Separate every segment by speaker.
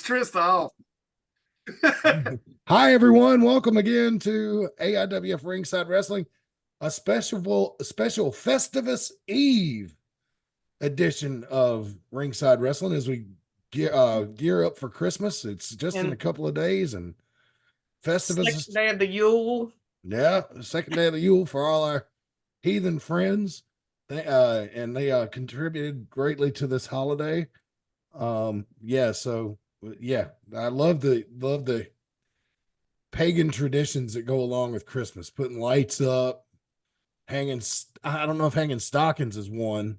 Speaker 1: Trista off.
Speaker 2: Hi, everyone. Welcome again to AIWF Ringside Wrestling, a special Festivus Eve edition of Ringside Wrestling as we gear up for Christmas. It's just in a couple of days, and Festivus is
Speaker 3: second day of the Yule.
Speaker 2: Yeah, second day of the Yule for all our heathen friends. They contributed greatly to this holiday. Yeah, I love the pagan traditions that go along with Christmas, putting lights up, hanging. I don't know if hanging stockings is one,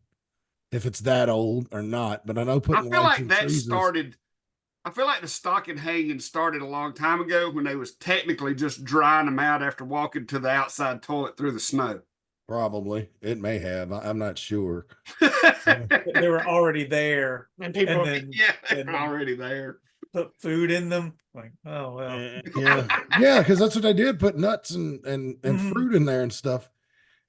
Speaker 2: if it's that old or not, but I know putting lights in trees
Speaker 1: I feel like the stocking hanging started a long time ago when they was technically just drying them out after walking to the outside toilet through the snow.
Speaker 2: Probably. It may have. I'm not sure.
Speaker 4: They were already there.
Speaker 3: And people
Speaker 1: they're already there.
Speaker 4: Put food in them. Like, oh well.
Speaker 2: Yeah, because that's what they did. Put nuts and fruit in there and stuff.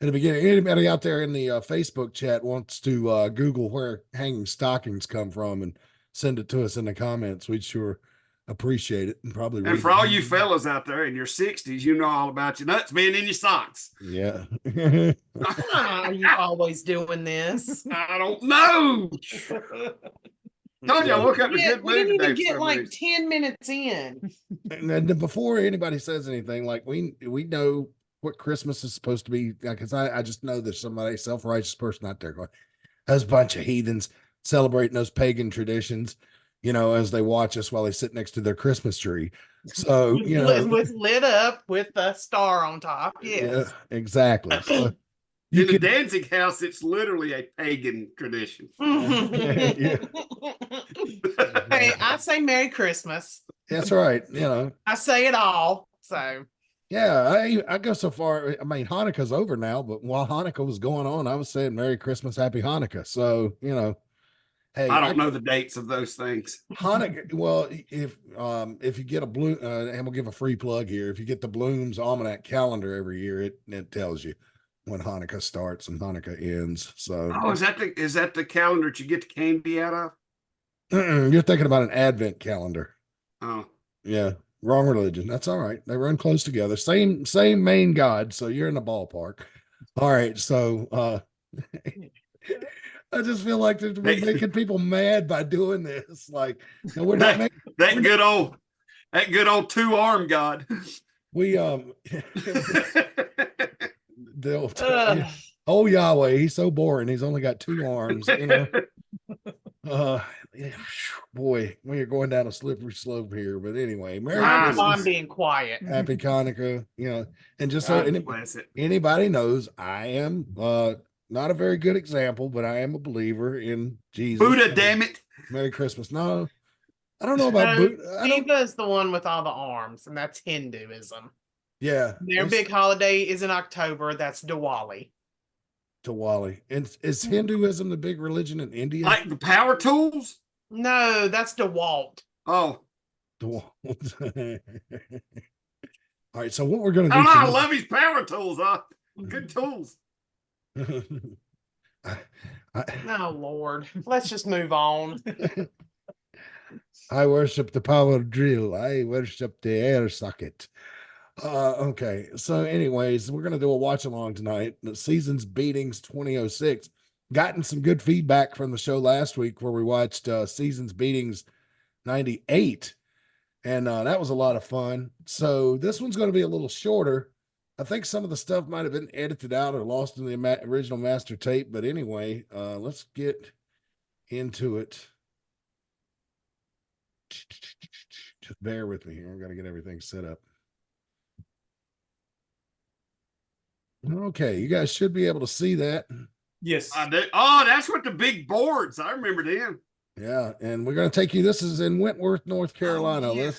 Speaker 2: At the beginning, anybody out there in the Facebook chat wants to Google where hanging stockings come from and send it to us in the comments. We'd sure appreciate it and probably.
Speaker 1: And for all you fellas out there in your 60s, you know all about your nuts being in your socks.
Speaker 2: Yeah.
Speaker 3: Are you always doing this?
Speaker 1: I don't know. Told you I woke up in a good mood.
Speaker 3: We didn't even
Speaker 1: today
Speaker 3: get like 10 minutes in.
Speaker 2: And before anybody says anything, like we know what Christmas is supposed to be, because I just know there's somebody self-righteous person out there going, there's a bunch of heathens celebrating those pagan traditions, as they watch us while they sit next to their Christmas tree. So,
Speaker 3: with lit up with a star on top. Yes.
Speaker 2: Yeah, exactly. So
Speaker 1: in the Danzig house, it's literally a pagan tradition.
Speaker 3: Hey, I say Merry Christmas.
Speaker 2: That's right.
Speaker 3: I say it all. So
Speaker 2: yeah, I go so far. I mean, Hanukkah's over now, but while Hanukkah was going on, I was saying Merry Christmas, Happy Hanukkah. So, hey,
Speaker 1: I don't know the dates of those things.
Speaker 2: Hanukkah. Well, if you get a blue, and we'll give a free plug here. If you get the Bloom's Almanac calendar every year, it tells you when Hanukkah starts and Hanukkah ends. So,
Speaker 1: is that the calendar that you get the candy out of?
Speaker 2: You're thinking about an Advent calendar.
Speaker 1: Oh,
Speaker 2: yeah, wrong religion. That's all right. They run close together. Same main God. So you're in the ballpark. All right. So, I just feel like we're making people mad by doing this. Like, no, we're not making
Speaker 1: that good old two-arm God.
Speaker 2: We oh Yahweh, he's so boring. He's only got two arms. Boy, we are going down a slippery slope here. But anyway, Merry Christmas.
Speaker 3: I'm being quiet.
Speaker 2: Happy Hanukkah. And just so anybody knows, I am not a very good example, but I am a believer in Jesus.
Speaker 1: Buddha, damn it.
Speaker 2: Merry Christmas. No, I don't know about Buddha.
Speaker 3: Shiva is the one with all the arms, and that's Hinduism.
Speaker 2: Yeah.
Speaker 3: Their big holiday is in October. That's Diwali.
Speaker 2: And is Hinduism the big religion in India?
Speaker 1: Like the power tools?
Speaker 3: No, that's DeWalt.
Speaker 1: Oh.
Speaker 2: DeWalt. All right, so what we're going to do.
Speaker 1: I love his power tools. Good tools.
Speaker 3: Oh, Lord. Let's just move on.
Speaker 2: I worship the power drill. I worship the air socket. Okay. So anyways, we're going to do a watch along tonight. The Seasons Beatings 2006. Gotten some good feedback from the show last week where we watched Seasons Beatings 98. And that was a lot of fun. So this one's going to be a little shorter. I think some of the stuff might have been edited out or lost in the original master tape. But anyway, let's get into it. Just bear with me here. I've got to get everything set up. Okay, you guys should be able to see that.
Speaker 4: Yes.
Speaker 1: I do. Oh, that's what the big boards. I remember them.
Speaker 2: Yeah, and we're going to take you. This is in Wentworth, North Carolina.
Speaker 1: Oh, yeah.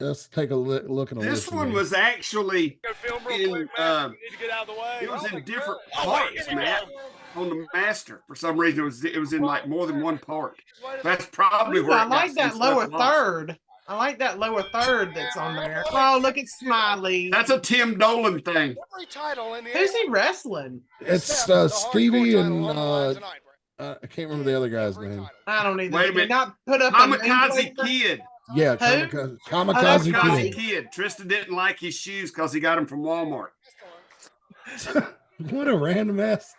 Speaker 2: Let's take a look at
Speaker 1: this one.
Speaker 2: Here.
Speaker 1: Was actually in, it was in different parts, Matt. On the master, for some reason, it was in like more than one part. That's probably where
Speaker 3: I like that lower third. I like that lower third that's on there. Oh, look at Smiley.
Speaker 1: That's a Tim Dolan thing.
Speaker 3: Who's he wrestling?
Speaker 2: It's Stevie and I can't remember the other guy's name.
Speaker 3: I don't either.
Speaker 1: Wait a minute.
Speaker 3: Not put up
Speaker 1: Kamikaze Kid.
Speaker 2: Yeah,
Speaker 3: Who?
Speaker 2: Kamikaze
Speaker 1: Kamikaze
Speaker 2: Kid.
Speaker 1: Kid. Tristan didn't like his shoes because he got them from Walmart.
Speaker 2: What a random ass.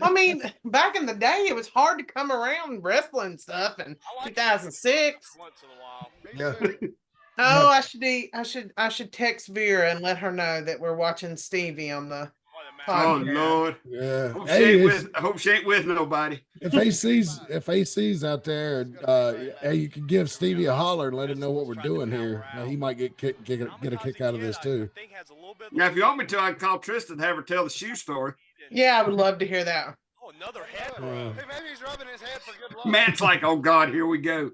Speaker 3: I mean, back in the day, it was hard to come around wrestling stuff in 2006.
Speaker 2: Yeah.
Speaker 3: Oh, I should text Vera and let her know that we're watching Stevie on the
Speaker 1: Oh
Speaker 3: podcast.
Speaker 1: Lord.
Speaker 2: Yeah.
Speaker 1: I hope she ain't with nobody.
Speaker 2: If AC's out there, hey, you can give Stevie a holler and let him know what we're doing here. Now, he might get a kick out of this too.
Speaker 1: Now, if you want me to, I can call Tristan and have her tell the shoe story.
Speaker 3: Yeah, I would love to hear that.
Speaker 5: Oh, another head. Hey, maybe he's rubbing his head for good luck.
Speaker 1: Matt's like, oh God, here we go.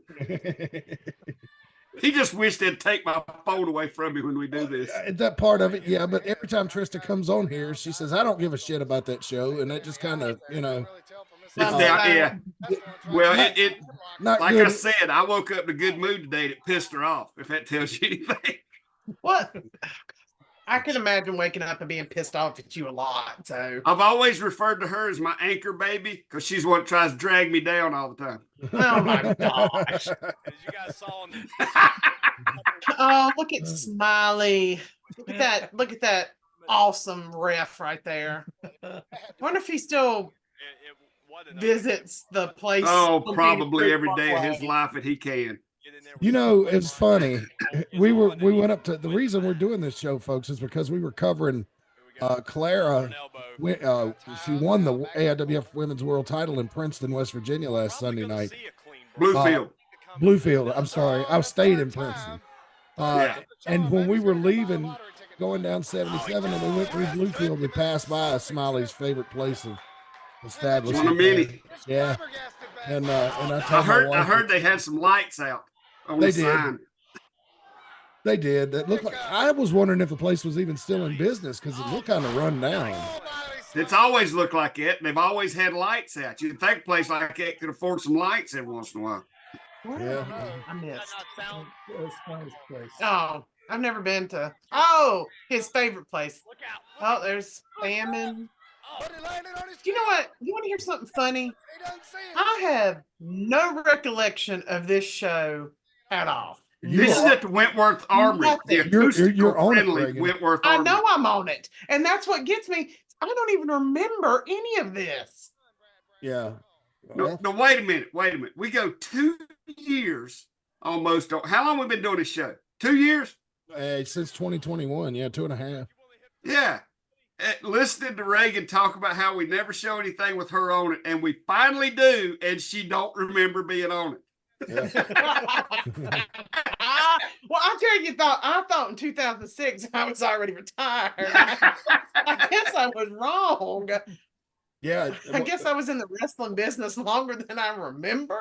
Speaker 1: He just wished they'd take my phone away from me when we do this.
Speaker 2: That part of it, yeah. But every time Trista comes on here, she says, "I don't give a shit about that show," and that just kind of,
Speaker 1: Yeah. Well, it
Speaker 2: not
Speaker 1: like
Speaker 2: good.
Speaker 1: I said, I woke up in a good mood today and it pissed her off, if that tells you anything.
Speaker 3: What? I can imagine waking up and being pissed off at you a lot. So
Speaker 1: I've always referred to her as my anchor baby because she's what tries to drag me down all the time.
Speaker 3: oh my gosh.
Speaker 5: As you guys saw in the
Speaker 3: Oh, look at Smiley. Look at that awesome ref right there. I wonder if he still visits the place.
Speaker 1: Oh, probably every day of his life that he can.
Speaker 2: It's funny. We went up to the reason we're doing this show, folks, is because we were covering Clara. She won the AIWF Women's World Title in Princeton, West Virginia last Sunday night. Bluefield. I'm sorry. I stayed in Princeton. And when we were leaving, going down 77, and we went through Bluefield, we passed by Smiley's favorite place of establishment.
Speaker 1: One of many.
Speaker 2: Yeah. And I
Speaker 1: heard they had some lights out on the sign.
Speaker 2: They did. That looked like, I was wondering if the place was even still in business because it looked kind of run down.
Speaker 1: It's always looked like it. They've always had lights out. You'd think a place like that could afford some lights every once in a while.
Speaker 2: Yeah.
Speaker 3: I missed. Oh, I've never been to. Oh, his favorite place. Oh, there's salmon. You know what? You want to hear something funny? I have no recollection of this show at all.
Speaker 1: This is at the Wentworth Armory.
Speaker 2: You're on it,
Speaker 1: friendly
Speaker 2: Reagan.
Speaker 1: Wentworth
Speaker 3: I
Speaker 1: Armory.
Speaker 3: know I'm on it. And that's what gets me. I don't even remember any of this.
Speaker 2: Yeah.
Speaker 1: No, wait a minute. We go 2 years almost. How long have we been doing this show? 2 years?
Speaker 2: Since 2021. Yeah, 2.5.
Speaker 1: Yeah. Listening to Reagan talk about how we never show anything with her on it, and we finally do, and she don't remember being on it.
Speaker 2: Yeah.
Speaker 3: Well, I tell you, I thought in 2006 I was already retired. I guess I was wrong.
Speaker 2: Yeah.
Speaker 3: I guess I was in the wrestling business longer than I remember.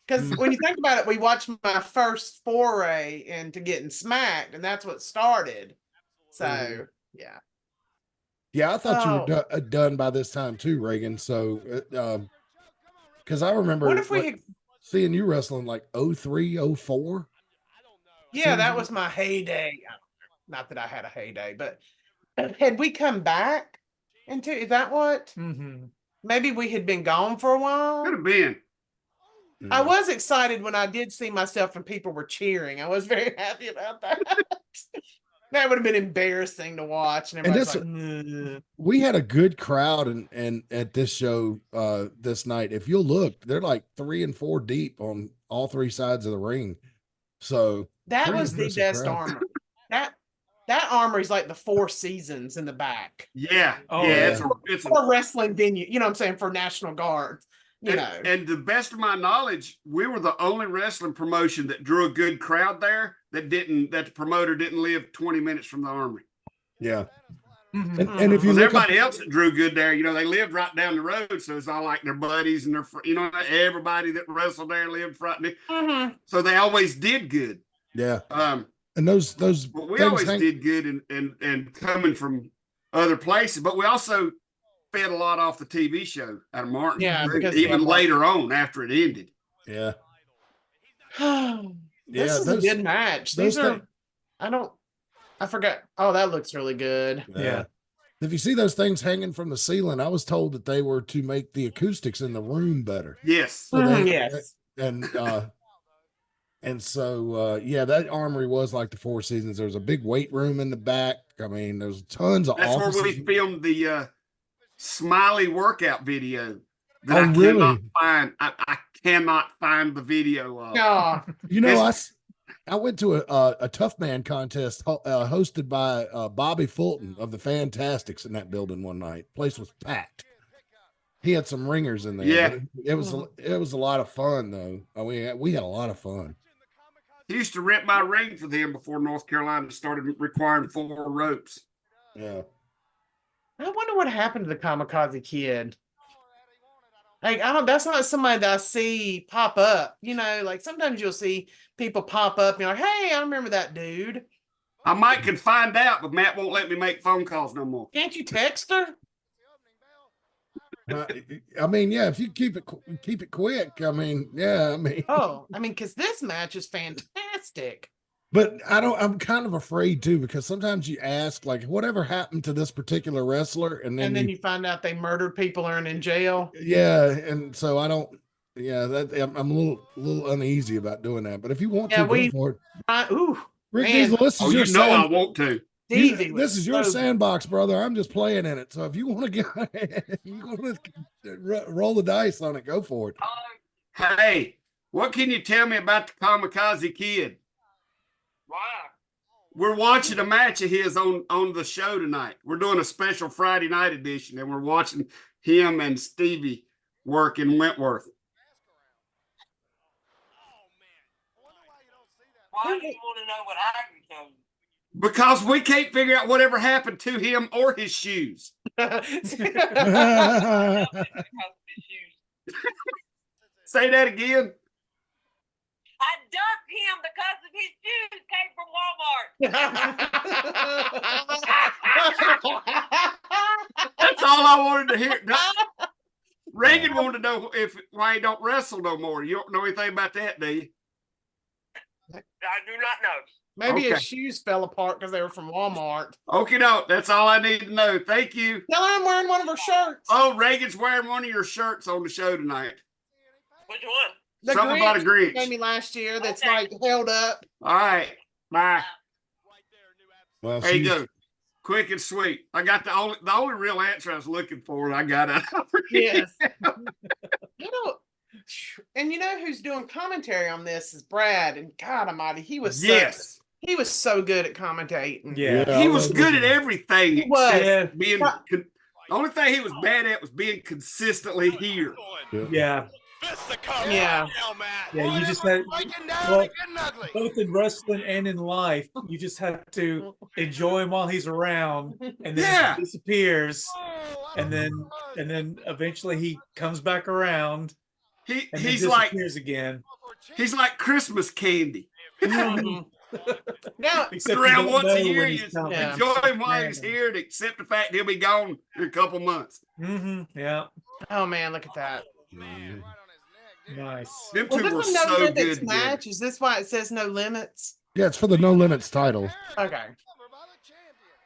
Speaker 3: Because when you think about it, we watched my first foray into getting smacked, and that's what started. So, yeah.
Speaker 2: Yeah, I thought you were done by this time too, Reagan. So, because I remember seeing you wrestling like 03, 04.
Speaker 3: Yeah, that was my heyday. Not that I had a heyday, but had we come back into, is that what?
Speaker 4: Mm-hmm.
Speaker 3: Maybe we had been gone for a while.
Speaker 1: Could have been.
Speaker 3: I was excited when I did see myself and people were cheering. I was very happy about that. That would have been embarrassing to watch. And everybody's like,
Speaker 2: we had a good crowd and at this show this night. If you'll look, they're like 3 and 4 deep on all 3 sides of the ring. So
Speaker 3: that was the best armor. That armory's like the 4 Seasons in the back.
Speaker 1: Yeah.
Speaker 4: Oh,
Speaker 1: yeah.
Speaker 3: It's a wrestling venue, you know what I'm saying, for National Guard.
Speaker 1: And to the best of my knowledge, we were the only wrestling promotion that drew a good crowd there that the promoter didn't live 20 minutes from the Armory.
Speaker 2: Yeah.
Speaker 3: Mm-hmm.
Speaker 2: And if you look
Speaker 1: everybody else that drew good there, they lived right down the road. So it's all like their buddies and everybody that wrestled there lived right there.
Speaker 3: Mm-hmm.
Speaker 1: So they always did good.
Speaker 2: Yeah. And those
Speaker 1: we always did good and coming from other places, but we also fed a lot off the TV show out of Martin.
Speaker 3: Yeah,
Speaker 1: even later on after it ended.
Speaker 2: Yeah.
Speaker 3: This is a good match. I forgot. Oh, that looks really good.
Speaker 2: Yeah. If you see those things hanging from the ceiling, I was told that they were to make the acoustics in the room better.
Speaker 1: Yes.
Speaker 3: Yes.
Speaker 2: And And so, yeah, that armory was like the Four Seasons. There was a big weight room in the back. I mean, there's tons of
Speaker 1: That's
Speaker 2: offices.
Speaker 1: where we filmed the Smiley workout video that
Speaker 2: Oh,
Speaker 1: I
Speaker 2: really?
Speaker 1: cannot find. I cannot find the video of.
Speaker 3: Oh,
Speaker 2: You know, I went to a Tough Man contest hosted by Bobby Fulton of the Fantastics in that building one night. Place was packed. He had some ringers in there.
Speaker 1: Yeah.
Speaker 2: But it was a lot of fun though. We had a lot of fun.
Speaker 1: He used to rent my ring for them before North Carolina started requiring 4 ropes.
Speaker 2: Yeah.
Speaker 3: I wonder what happened to the Kamikaze Kid. Like, that's not somebody that I see pop up. You know, like sometimes you'll see people pop up and you're like, hey, I remember that dude.
Speaker 1: I might can find out, but Matt won't let me make phone calls no more.
Speaker 3: Can't you text her?
Speaker 2: I mean, yeah, if you keep it quick, I mean, yeah, I mean.
Speaker 3: Oh, I mean, because this match is fantastic.
Speaker 2: But I'm kind of afraid too, because sometimes you ask, like, whatever happened to this particular wrestler, and then
Speaker 3: you find out they murdered people or are in jail.
Speaker 2: Yeah, and so I don't. Yeah, I'm a little uneasy about doing that. But if you want to, go for it. Rick
Speaker 3: man.
Speaker 2: Diesel, this is your
Speaker 1: I want to.
Speaker 2: This is your sandbox, brother. I'm just playing in it. So if you want to get, you want to roll the dice on it, go for it.
Speaker 1: Hey, what can you tell me about the Kamikaze Kid?
Speaker 5: Wow.
Speaker 1: We're watching a match of his on the show tonight. We're doing a special Friday night edition, and we're watching him and Stevie work in Wentworth.
Speaker 5: Why do you want to know what I can tell you?
Speaker 1: Because we can't figure out whatever happened to him or his shoes. Say that again.
Speaker 5: I dumped him because of his shoes came from Walmart.
Speaker 1: That's all I wanted to hear. Reagan wanted to know why he don't wrestle no more. You don't know anything about that, do you?
Speaker 5: I do not know.
Speaker 3: Maybe his shoes fell apart because they were from Walmart.
Speaker 1: Okay, no, that's all I need to know. Thank you.
Speaker 3: Tell her I'm wearing one of her shirts.
Speaker 1: Oh, Reagan's wearing one of your shirts on the show tonight.
Speaker 5: Which one?
Speaker 3: The
Speaker 1: Something about a Grinch.
Speaker 3: Gave me last year. That's like held up.
Speaker 1: All right, bye.
Speaker 2: Well,
Speaker 1: there you go. Quick and sweet. I got the only real answer I was looking for, and I got it.
Speaker 3: Yes. And you know who's doing commentary on this is Brad. And God Almighty, he was so good at commentating.
Speaker 4: Yeah,
Speaker 1: he was good at everything.
Speaker 3: He was.
Speaker 1: Being the only thing he was bad at was being consistently here.
Speaker 4: Yeah.
Speaker 3: Yeah.
Speaker 4: Yeah, you just had, both in wrestling and in life, you just have to enjoy him while he's around, and then he disappears, and then eventually he comes back around.
Speaker 1: He's like
Speaker 4: again.
Speaker 1: He's like Christmas candy.
Speaker 3: Now,
Speaker 1: around once a year, you enjoy him while he's here, and accept the fact he'll be gone in a couple months.
Speaker 4: Yeah.
Speaker 3: Oh man, look at that.
Speaker 4: Nice.
Speaker 1: Them two were so good.
Speaker 3: Match. Is this why it says no limits?
Speaker 2: Yeah, it's for the No Limits title.
Speaker 3: Okay.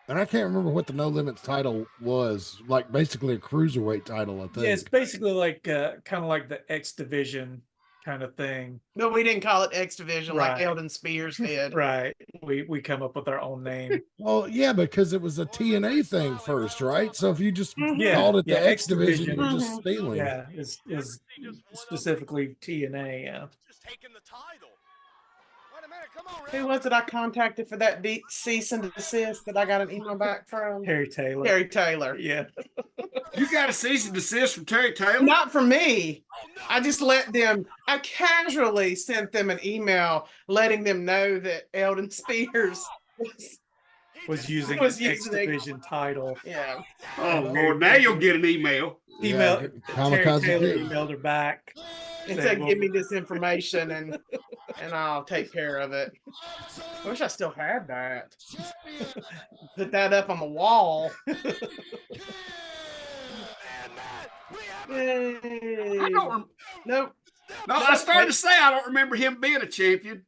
Speaker 2: And I can't remember what the No Limits title was. Like basically a cruiserweight title, I think.
Speaker 4: Yeah, it's basically like kind of like the X Division kind of thing.
Speaker 3: No, we didn't call it X Division like Eldon Spears did.
Speaker 4: Right. We come up with our own name.
Speaker 2: Well, yeah, because it was a TNA thing first, right? So if you just called it the X Division, you're just stealing.
Speaker 4: Yeah, is specifically TNA. Yeah.
Speaker 5: Just taking the title. Wait a minute, come on,
Speaker 3: Who was it I contacted for that cease and desist that I got an email back from?
Speaker 4: Terry Taylor.
Speaker 3: Terry Taylor.
Speaker 4: Yeah.
Speaker 1: You got a cease and desist from Terry Taylor?
Speaker 3: Not from me. I just I casually sent them an email letting them know that Eldon Spears
Speaker 4: was using the X Division title.
Speaker 3: Yeah.
Speaker 1: Oh, Lord, now you'll get an email.
Speaker 4: Terry Taylor emailed her back.
Speaker 3: And said, give me this information and I'll take care of it. I wish I still had that. Put that up on the wall. Nope.
Speaker 1: No, I started to say I don't remember him being a champion.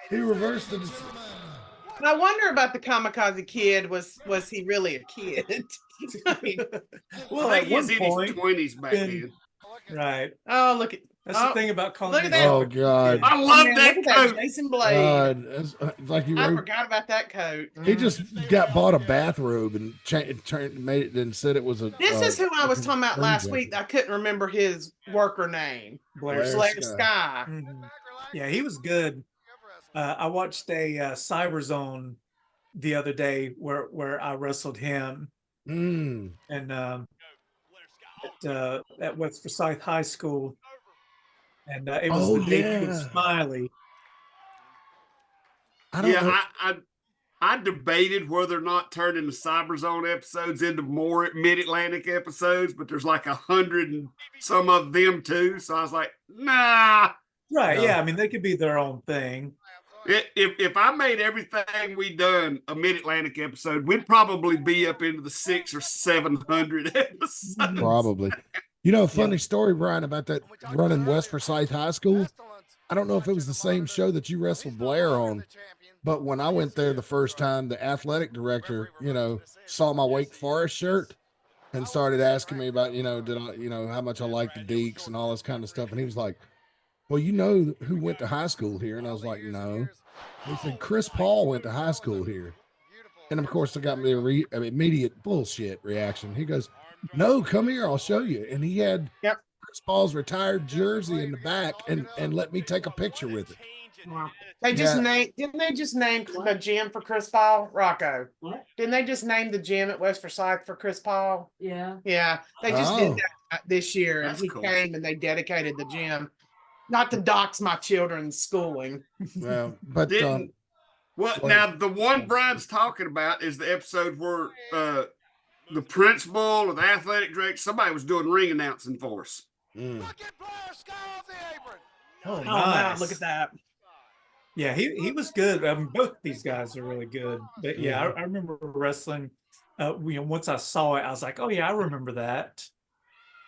Speaker 2: He reversed it.
Speaker 3: I wonder about the Kamikaze Kid. Was he really a kid?
Speaker 1: Well, I think he was in his 20s back then.
Speaker 4: Right.
Speaker 3: Oh, look at
Speaker 4: That's the thing about calling it.
Speaker 2: Oh God!
Speaker 1: I love that
Speaker 3: look at
Speaker 1: coat.
Speaker 3: that Jason Blade.
Speaker 2: Like you
Speaker 3: I forgot about that coat.
Speaker 2: He just bought a bathrobe and made it and said it was a.
Speaker 3: This is who I was talking about last week. I couldn't remember his worker name.
Speaker 4: Blair
Speaker 3: Sky.
Speaker 4: Yeah, he was good. I watched a Cyber Zone the other day where I wrestled him, and at West Forsyth High School, and it was the debut of Smiley.
Speaker 1: I debated whether or not turning the Cyber Zone episodes into more Mid Atlantic episodes, but there's like 100 and some of them too. So I was like, nah.
Speaker 4: Right? No. Yeah. I mean, they could be their own thing.
Speaker 1: If I made everything we done a Mid Atlantic episode, we'd probably be up into the 600 or 700 episodes.
Speaker 2: Probably. You know, funny story, Brian, about that running West Forsyth High School. I don't know if it was the same show that you wrestled Blair on, but when I went there the first time, the athletic director, you know, saw my Wake Forest shirt and started asking me about, you know, how much I liked the Deeks and all this kind of stuff. And he was like, well, you know who went to high school here? And I was like, no. He said, Chris Paul went to high school here. And of course, I got me the immediate bullshit reaction. He goes, no, come here, I'll show you. And he had Chris Paul's retired jersey in the back and let me take a picture with it.
Speaker 3: Wow. They just didn't they just name the gym for Chris Paul? Rocco. What? Didn't they just name the gym at West Forsyth for Chris Paul? Yeah. Yeah. They just did that this year. And he came and they dedicated the gym. Not to dox my children's schooling.
Speaker 2: Well, but
Speaker 1: now the one Brian's talking about is the episode where the principal or the athletic director, somebody was doing ring announcing for us.
Speaker 3: Oh,
Speaker 4: nice.
Speaker 3: Wow, look at that.
Speaker 4: Yeah, he was good. I mean, both these guys are really good. But yeah, I remember wrestling. You know, once I saw it, I was like, oh yeah, I remember that.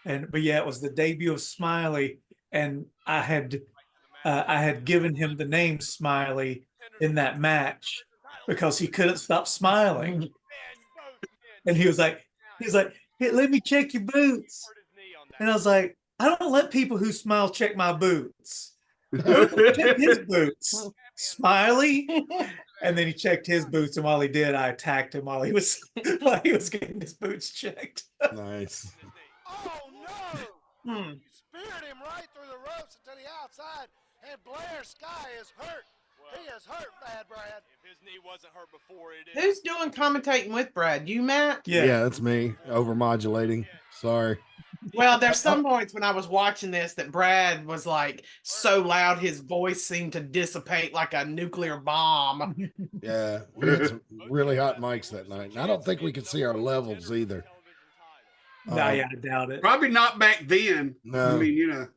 Speaker 4: But yeah, it was the debut of Smiley. And I had given him the name Smiley in that match because he couldn't stop smiling. And he was like, hey, let me check your boots. And I was like, I don't let people who smile check my boots. Check his boots, Smiley. And then he checked his boots, and while he did, I attacked him while he was getting his boots checked.
Speaker 2: Nice.
Speaker 6: Oh no! Speared him right through the ropes to the outside, and Blair Sky is hurt. He is hurt bad, Brad.
Speaker 5: If his knee wasn't hurt before, it is.
Speaker 3: Who's doing commentating with Brad? You, Matt?
Speaker 2: Yeah, that's me. Overmodulating. Sorry.
Speaker 3: Well, there's some points when I was watching this that Brad was like so loud his voice seemed to dissipate like a nuclear bomb.
Speaker 2: Yeah, we had some really hot mics that night. And I don't think we could see our levels either.
Speaker 4: No, yeah, I doubt it.
Speaker 1: Probably not back then.
Speaker 2: No.
Speaker 1: I mean, you know.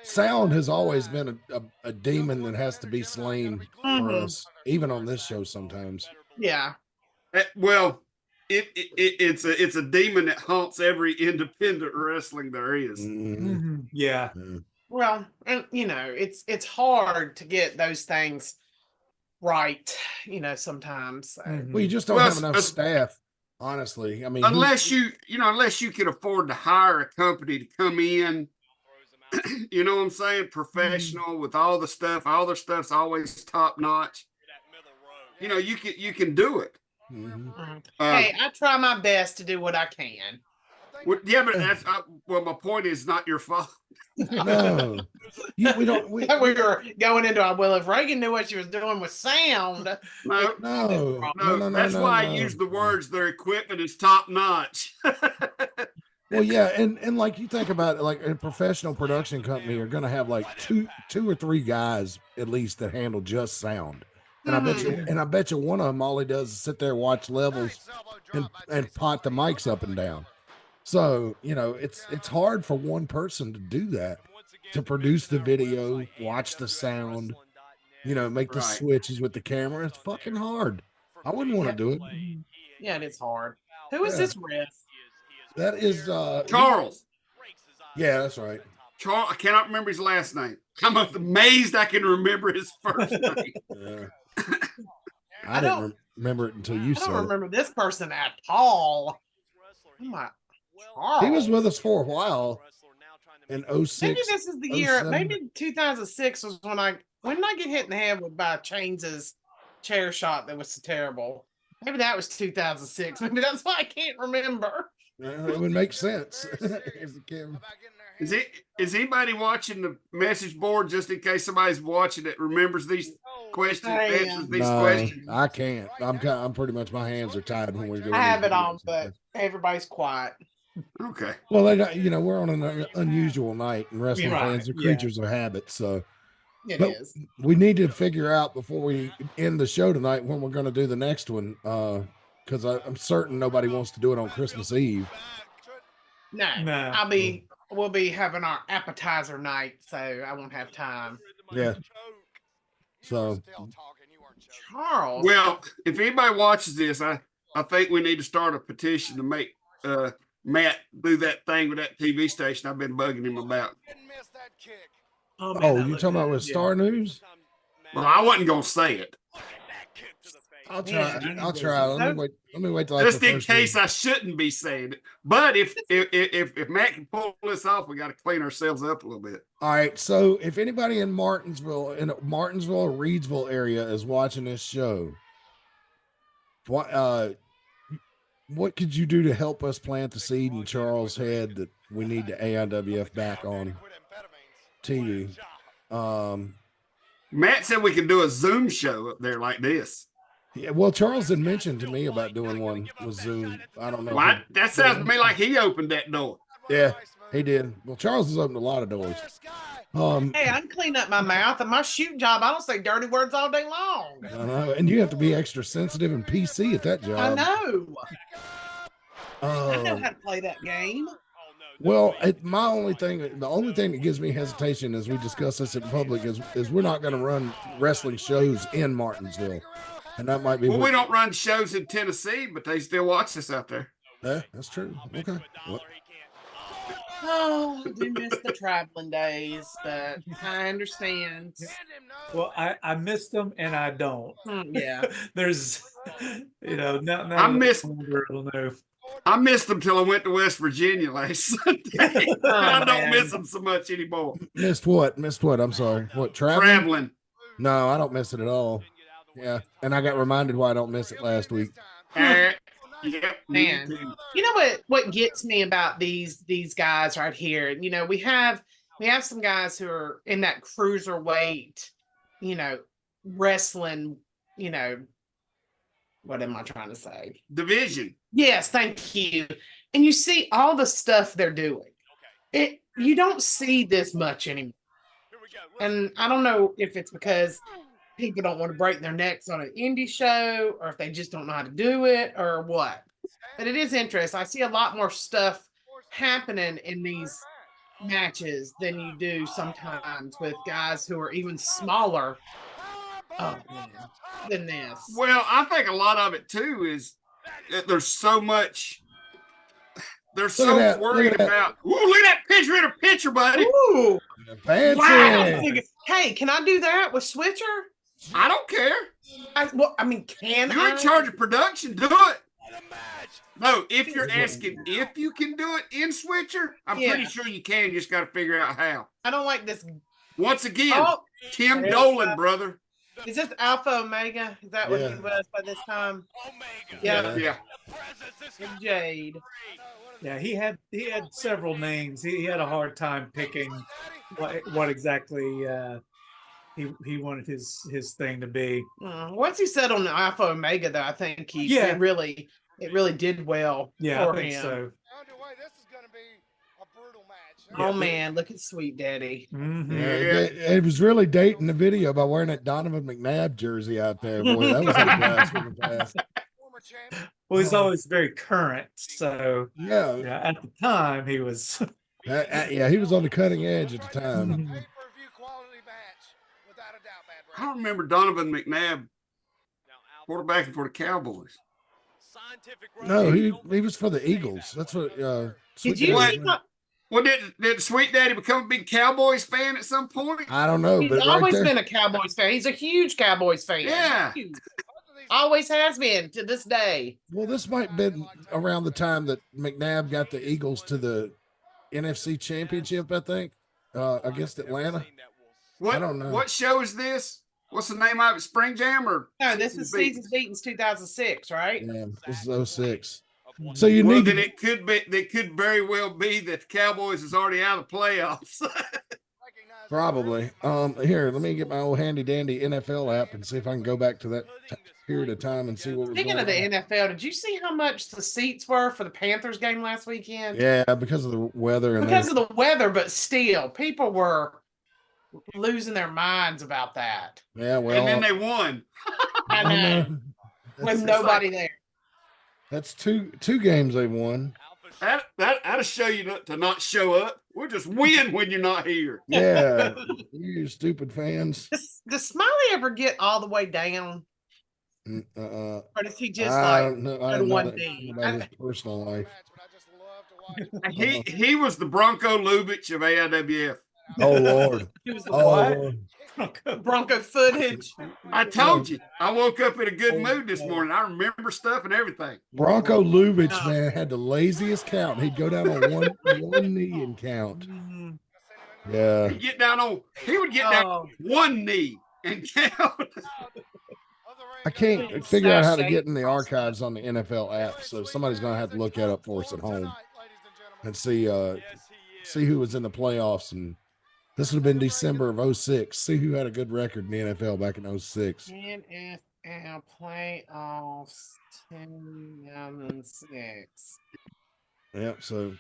Speaker 2: Sound has always been a demon that has to be slain for us, even on this show sometimes.
Speaker 3: Yeah.
Speaker 1: Well, it's a demon that haunts every independent wrestling there is.
Speaker 4: Mm-hmm. Yeah.
Speaker 3: Well, and you know, it's hard to get those things right, you know, sometimes. So.
Speaker 2: Well, you just don't have enough staff, honestly. I mean,
Speaker 1: unless you can afford to hire a company to come in. You know what I'm saying? Professional with all the stuff. All their stuff's always top notch. You know, you can do it.
Speaker 3: Hey, I try my best to do what I can.
Speaker 1: Well, yeah, but that's my point is not your fault.
Speaker 2: No, we don't. We
Speaker 3: were going into well, if Reagan knew what she was doing with sound.
Speaker 1: No. That's why I use the words. Their equipment is top notch.
Speaker 2: Well, yeah, and like you think about it, like a professional production company are going to have like two or three guys at least that handle just sound, and I bet you one of them all he does is sit there, watch levels, and pot the mics up and down. So you know it's hard for one person to do that, to produce the video, watch the sound, you know, make the switches with the camera. It's fucking hard. I wouldn't want to do it.
Speaker 3: Yeah, it's hard. Who is this ref?
Speaker 2: That is
Speaker 1: Charles.
Speaker 2: Yeah, that's right.
Speaker 1: Charles. I cannot remember his last name. I'm amazed I can remember his first name.
Speaker 2: Yeah. I didn't remember it until you said it.
Speaker 3: I don't remember this person at all. Oh my.
Speaker 2: He was with us for a while, in
Speaker 3: Maybe
Speaker 2: 06.
Speaker 3: this is the year.
Speaker 2: 07.
Speaker 3: Maybe 2006 was when I get hit in the head with by Chains' chair shot that was so terrible. Maybe that was 2006. Maybe that's why I can't remember.
Speaker 2: It would make sense. If it can.
Speaker 1: Is anybody watching the message board just in case somebody's watching that remembers these questions, answers these questions?
Speaker 2: I can't. I'm pretty much, my hands are tied when we're doing.
Speaker 3: I have it on, but everybody's quiet.
Speaker 1: Okay.
Speaker 2: Well, they got, we're on an unusual night, and wrestling fans are creatures of habit. So
Speaker 3: It
Speaker 2: but
Speaker 3: is.
Speaker 2: we need to figure out before we end the show tonight when we're going to do the next one. Because I'm certain nobody wants to do it on Christmas Eve.
Speaker 3: No. We'll be having our appetizer night, so I won't have time.
Speaker 2: Yeah. So
Speaker 3: Charles.
Speaker 1: Well, if anybody watches this, I think we need to start a petition to make Matt do that thing with that TV station I've been bugging him about.
Speaker 2: Oh, you're talking about with Star News?
Speaker 1: Well, I wasn't gonna say it.
Speaker 2: I'll try. Let me wait till
Speaker 1: just in case I shouldn't be saying it. But if Matt can pull this off, we got to clean ourselves up a little bit.
Speaker 2: All right. So if anybody in Martinsville or Reidsville area is watching this show, what could you do to help us plant the seed in Charles' head that we need the AIWF back on TV?
Speaker 1: Matt said we could do a Zoom show up there like this.
Speaker 2: Yeah, well, Charles had mentioned to me about doing one with Zoom. I don't know.
Speaker 1: Well, that sounds to me like he opened that door.
Speaker 2: Yeah, he did. Well, Charles has opened a lot of doors.
Speaker 3: Hey, I can clean up my mouth and my shoot job. I don't say dirty words all day long.
Speaker 2: I know, and you have to be extra sensitive and PC at that job.
Speaker 3: I know. I know
Speaker 2: Um,
Speaker 3: how to play that game.
Speaker 2: Well, the only thing that gives me hesitation as we discuss this in public is we're not going to run wrestling shows in Martinsville, and that might be.
Speaker 1: Well, we don't run shows in Tennessee, but they still watch us out there.
Speaker 2: Yeah, that's true. Okay. Well,
Speaker 3: Oh, I do miss the traveling days, but I understand.
Speaker 4: Well, I miss them and I don't.
Speaker 3: Yeah.
Speaker 4: There's, not
Speaker 1: I missed them till I went to West Virginia last Sunday. I don't miss them so much anymore.
Speaker 2: Missed what? I'm sorry. What, traveling? No, I don't miss it at all. Yeah, and I got reminded why I don't miss it last week.
Speaker 1: Yep,
Speaker 3: Man, you know what gets me about these guys right here? We have some guys who are in that cruiserweight, wrestling, what am I trying to say?
Speaker 1: Division.
Speaker 3: Yes, thank you. And you see all the stuff they're doing. You don't see this much anymore. And I don't know if it's because people don't want to break their necks on an indie show, or if they just don't know how to do it, or what. But it is interesting. I see a lot more stuff happening in these matches than you do sometimes with guys who are even smaller than this.
Speaker 1: Well, I think a lot of it too is that there's so much. They're so worried about. Ooh, look at that picture in a picture, buddy.
Speaker 3: Ooh,
Speaker 2: fancy.
Speaker 3: Wow. Hey, can I do that with Switcher?
Speaker 1: I don't care.
Speaker 3: Can
Speaker 1: You're in charge of production. Do it. No, if you're asking if you can do it in Switcher, I'm pretty sure you can. You just got to figure out how.
Speaker 3: I don't like this.
Speaker 1: Once again, Tim Dolan, brother.
Speaker 3: Is this Alpha Omega? Is that what he was by this time? Omega. Yeah. Jade.
Speaker 4: Yeah, he had several names. He had a hard time picking what exactly he wanted his thing to be.
Speaker 3: Once he said on the Alpha Omega, though, I think it really did well.
Speaker 4: Yeah,
Speaker 3: for
Speaker 4: I think
Speaker 3: him.
Speaker 4: so.
Speaker 3: Oh man, look at Sweet Daddy.
Speaker 4: Mm-hmm.
Speaker 2: Yeah, it was really dating the video by wearing that Donovan McNabb jersey out there. Boy, that was a blast from the past.
Speaker 4: Well, he's always very current. So
Speaker 2: yeah,
Speaker 4: at the time he was.
Speaker 2: He was on the cutting edge at the time.
Speaker 1: I don't remember Donovan McNabb quarterbacking for the Cowboys.
Speaker 2: No, he was for the Eagles. That's what.
Speaker 3: Did you see?
Speaker 1: Well, did Sweet Daddy become a big Cowboys fan at some point?
Speaker 2: I don't know.
Speaker 3: He's always been a Cowboys fan. He's a huge Cowboys fan.
Speaker 1: Yeah.
Speaker 3: Always has been to this day.
Speaker 2: Well, this might have been around the time that McNabb got the Eagles to the NFC Championship, I think, against Atlanta.
Speaker 1: What,
Speaker 2: I don't know.
Speaker 1: What show is this? What's the name of it? Spring Jam or?
Speaker 3: No, this is Seasons Beatings 2006, right?
Speaker 2: Yeah, this is 06. So you
Speaker 1: Well,
Speaker 2: need
Speaker 1: then
Speaker 2: to,
Speaker 1: it could be. It could very well be that the Cowboys is already out of the playoffs.
Speaker 2: probably. Here, let me get my old handy dandy NFL app and see if I can go back to that period of time and see what was
Speaker 3: Speaking
Speaker 2: going
Speaker 3: of the
Speaker 2: on.
Speaker 3: NFL, did you see how much the seats were for the Panthers game last weekend?
Speaker 2: Yeah, because of the weather and
Speaker 3: Because of the weather, but still, people were losing their minds about that.
Speaker 2: yeah, well,
Speaker 1: and then they won.
Speaker 3: I know. With nobody there.
Speaker 2: That's two games they won.
Speaker 1: That'll show you to not show up. We'll just win when you're not here.
Speaker 2: Yeah, you stupid fans.
Speaker 3: Does Smiley ever get all the way down? Or does he just
Speaker 2: I
Speaker 3: like
Speaker 2: don't know.
Speaker 3: go
Speaker 2: I
Speaker 3: to
Speaker 2: don't know
Speaker 3: one
Speaker 2: that
Speaker 3: knee?
Speaker 2: about his personal life.
Speaker 1: He was the Bronco Lubitsch of AIWF.
Speaker 2: Oh Lord.
Speaker 3: He was the
Speaker 2: Oh
Speaker 3: what?
Speaker 2: Lord.
Speaker 3: Bronco footage.
Speaker 1: I told you. I woke up in a good mood this morning. I remember stuff and everything.
Speaker 2: Bronco Lubitsch, man, had the laziest count. He'd go down on one knee and count. Yeah.
Speaker 1: He would get down on one knee and count.
Speaker 2: I can't figure out how to get in the archives on the NFL app, so somebody's gonna have to look that up for us at home and see who was in the playoffs. And this would have been December of 06. See who had a good record in the NFL back in 06.
Speaker 3: NFL playoffs 2006.
Speaker 2: Yep. So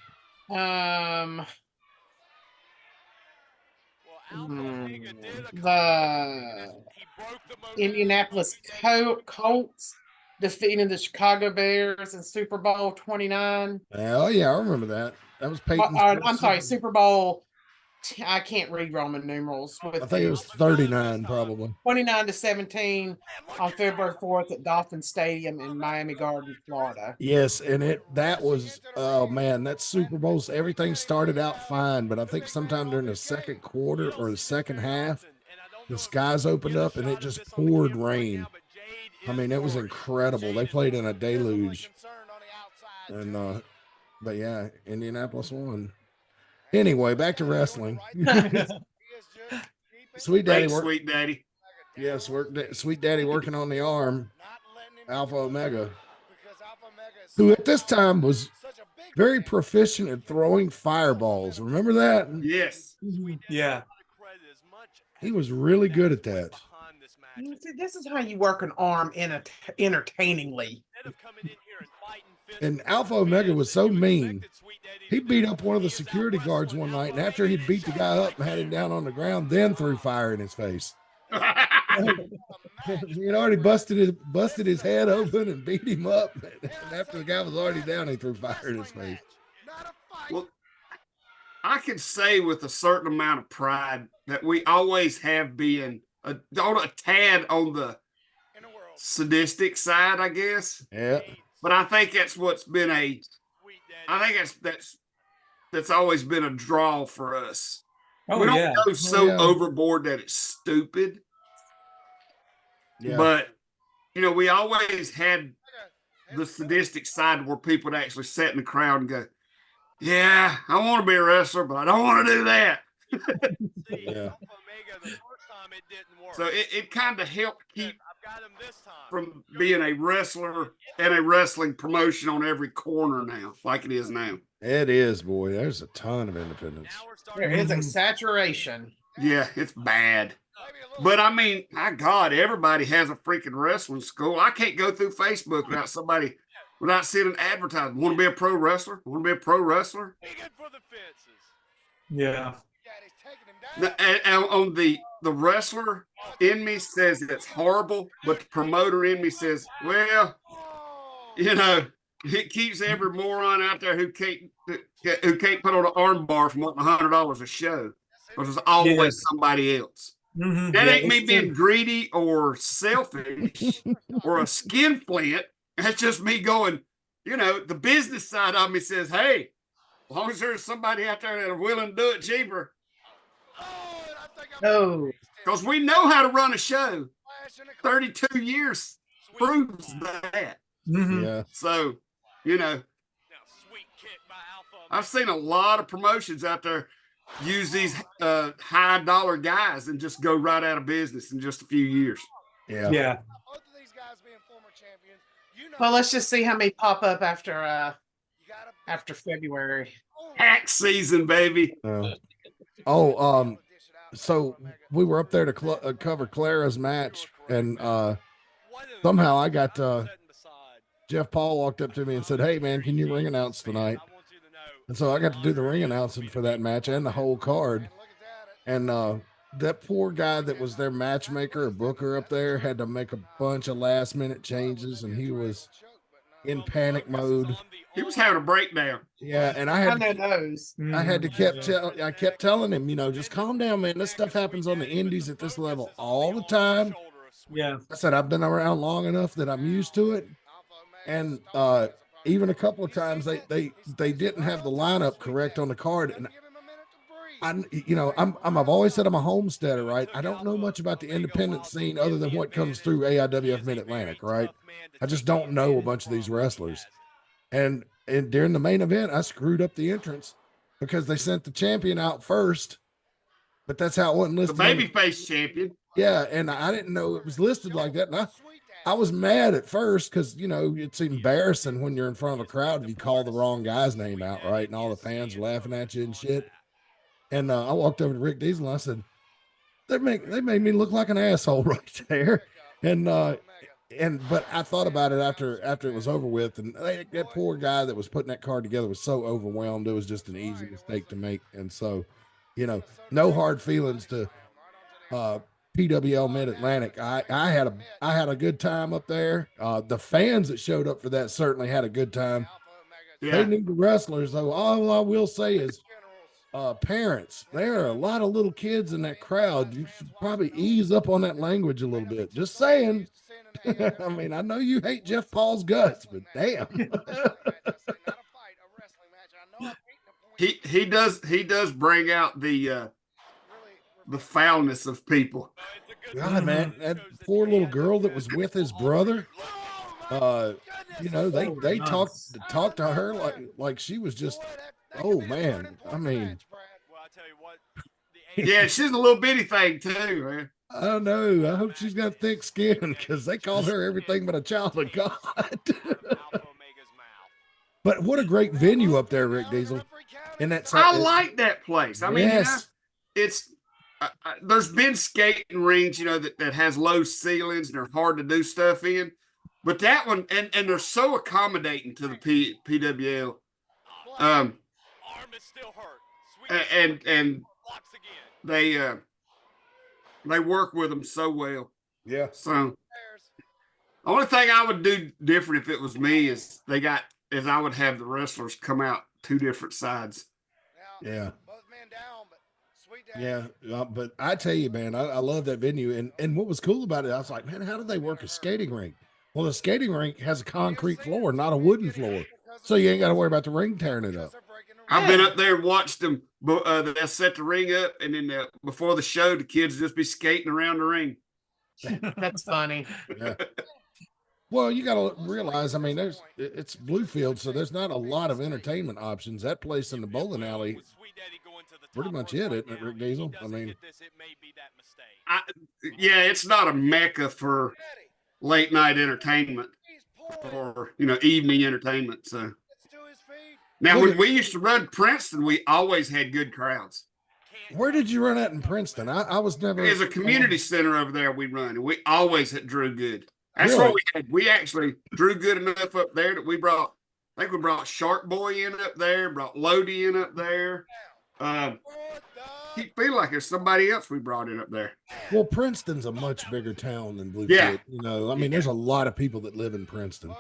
Speaker 3: the Indianapolis Colts defeating the Chicago Bears in Super Bowl 29.
Speaker 2: oh yeah, I remember that. That was Peyton's.
Speaker 3: I'm sorry, Super Bowl. I can't read Roman numerals.
Speaker 2: I think it was 39, probably.
Speaker 3: 29-17 on February 4th at Dolphin Stadium in Miami Gardens, Florida.
Speaker 2: Yes, and that was, oh man, that Super Bowl, everything started out fine, but I think sometime during the second quarter or the second half, the skies opened up and it just poured rain. I mean, it was incredible. They played in a deluge. And but yeah, Indianapolis won. Anyway, back to wrestling. Sweet Daddy.
Speaker 1: Sweet Daddy.
Speaker 2: Yes, Sweet Daddy working on the arm. Alpha Omega, who at this time was very proficient at throwing fireballs. Remember that?
Speaker 1: Yes.
Speaker 4: Yeah.
Speaker 2: He was really good at that.
Speaker 3: See, this is how you work an arm entertainingly.
Speaker 2: And Alpha Omega was so mean. He beat up one of the security guards one night, and after he'd beat the guy up and had him down on the ground, then threw fire in his face. He'd already busted his head open and beat him up. And after the guy was already down, he threw fire in his face.
Speaker 1: Well, I can say with a certain amount of pride that we always have been a tad on the sadistic side, I guess.
Speaker 2: Yeah.
Speaker 1: But I think that's what's been that's always been a draw for us. We don't go so overboard that it's stupid.
Speaker 2: Yeah.
Speaker 1: But we always had the sadistic side where people would actually sit in the crowd and go, yeah, I want to be a wrestler, but I don't want to do that.
Speaker 2: Yeah.
Speaker 1: So it kind of helped keep from being a wrestler and a wrestling promotion on every corner now, like it is now.
Speaker 2: It is, boy. There's a ton of independence.
Speaker 3: There is a saturation.
Speaker 1: Yeah, it's bad. But I mean, my God, everybody has a freaking wrestling school. I can't go through Facebook without seeing an advertisement. Want to be a pro wrestler? Want to be a pro wrestler?
Speaker 4: Yeah.
Speaker 1: And on the wrestler in me says it's horrible, but the promoter in me says, well, it keeps every moron out there who can't put on an arm bar from wanting $100 a show, because there's always somebody else.
Speaker 4: Mm-hmm.
Speaker 1: That ain't me being greedy or selfish or a skinflint. That's just me going, the business side of me says, hey, as long as there's somebody out there that are willing to do it cheaper.
Speaker 3: Oh,
Speaker 1: because we know how to run a show. 32 years proves that.
Speaker 4: Mm-hmm.
Speaker 2: Yeah.
Speaker 1: So, I've seen a lot of promotions out there use these high dollar guys and just go right out of business in just a few years.
Speaker 4: Yeah.
Speaker 6: Both of these guys being former champions.
Speaker 3: Well, let's just see how many pop up after February.
Speaker 1: Tax season, baby.
Speaker 2: So we were up there to cover Clara's match, and somehow I got Jeff Paul walked up to me and said, "Hey man, can you ring announce tonight?" And so I got to do the ring announcing for that match and the whole card. And that poor guy that was their matchmaker or booker up there had to make a bunch of last minute changes, and he was in panic mode.
Speaker 1: He was having a breakdown.
Speaker 2: Yeah, and I kept telling him, just calm down, man. This stuff happens on the indies at this level all the time.
Speaker 4: Yeah.
Speaker 2: I said I've been around long enough that I'm used to it. And even a couple of times they didn't have the lineup correct on the card. And I've always said I'm a homesteader, right? I don't know much about the independent scene other than what comes through AIWF Mid Atlantic, right? I just don't know a bunch of these wrestlers. And during the main event, I screwed up the entrance because they sent the champion out first, but that's how it wasn't listed.
Speaker 1: The babyface champion.
Speaker 2: Yeah, and I didn't know it was listed like that. And I was mad at first because, it's embarrassing when you're in front of a crowd if you call the wrong guy's name out, right? And all the fans are laughing at you and shit. And I walked over to Rick Diesel and I said, they made me look like an asshole right there. But I thought about it after it was over with, and that poor guy that was putting that card together was so overwhelmed. It was just an easy mistake to make. And so, no hard feelings to PWL Mid Atlantic. I had a good time up there. The fans that showed up for that certainly had a good time. Yeah. They knew the wrestlers, though. All I will say is, parents, there are a lot of little kids in that crowd. You should probably ease up on that language a little bit. Just saying. I mean, I know you hate Jeff Paul's guts, but damn.
Speaker 1: he does bring out the foulness of people.
Speaker 2: God, man, that poor little girl that was with his brother. They talked to her like she was just, oh man. I mean,
Speaker 1: yeah, she's a little bitty thing too, man.
Speaker 2: I don't know. I hope she's got thick skin because they called her everything but a child of God. But what a great venue up there, Rick Diesel.
Speaker 1: I like that place. I mean,
Speaker 2: yes.
Speaker 1: It's there's been skating rings, that has low ceilings and they're hard to do stuff in. But that one, and they're so accommodating to the PWL. Arm is still hurt. And they work with them so well.
Speaker 2: Yeah.
Speaker 1: So the only thing I would do different if it was me is I would have the wrestlers come out two different sides.
Speaker 2: Yeah. Yeah. But I tell you, man, I love that venue. And what was cool about it, I was like, man, how do they work a skating rink? Well, the skating rink has a concrete floor, not a wooden floor. So you ain't got to worry about the ring tearing it up.
Speaker 1: I've been up there and watched them. They'll set the ring up, and then before the show, the kids just be skating around the ring.
Speaker 3: That's funny.
Speaker 2: Yeah. Well, you got to realize, I mean, it's Bluefield, so there's not a lot of entertainment options. That place in the bowling alley, pretty much it, isn't it, Rick Diesel? I mean,
Speaker 1: it's not a mecca for late night entertainment or evening entertainment. So now, when we used to run Princeton, we always had good crowds.
Speaker 2: Where did you run at in Princeton? I was never.
Speaker 1: There's a community center over there we run, and we always drew good. That's what we had. We actually drew good enough up there that we brought. I think we brought Shark Boy in up there, brought Lodi in up there. Keep feeling like there's somebody else we brought in up there.
Speaker 2: Well, Princeton's a much bigger town than Bluefield. Yeah. I mean, there's a lot of people that live in Princeton.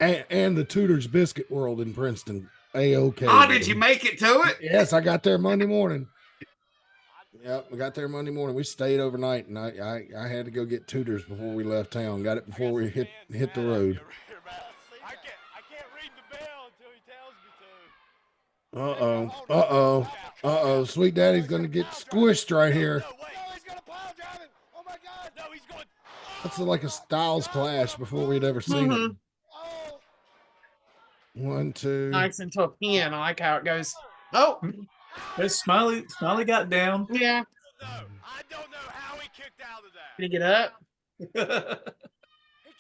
Speaker 2: And the Tudor's Biscuit World in Princeton. A-OK.
Speaker 1: Oh, did you make it to it?
Speaker 2: Yes, I got there Monday morning. Yep, we got there Monday morning. We stayed overnight, and I had to go get Tudor's before we left town. Got it before we hit the road.
Speaker 6: I can't read the bell until he tells me to.
Speaker 2: Uh-oh. Sweet Daddy's going to get squished right here.
Speaker 6: He's going to pile drive him. Oh, my God. No, he's going.
Speaker 2: That's like a Styles clash before we'd ever seen it. 1, 2.
Speaker 3: Nice into a pin. I like how it goes. Oh,
Speaker 4: There's Smiley. Smiley got down.
Speaker 3: yeah.
Speaker 6: I don't know how he kicked out of that.
Speaker 3: Did he get up?
Speaker 6: He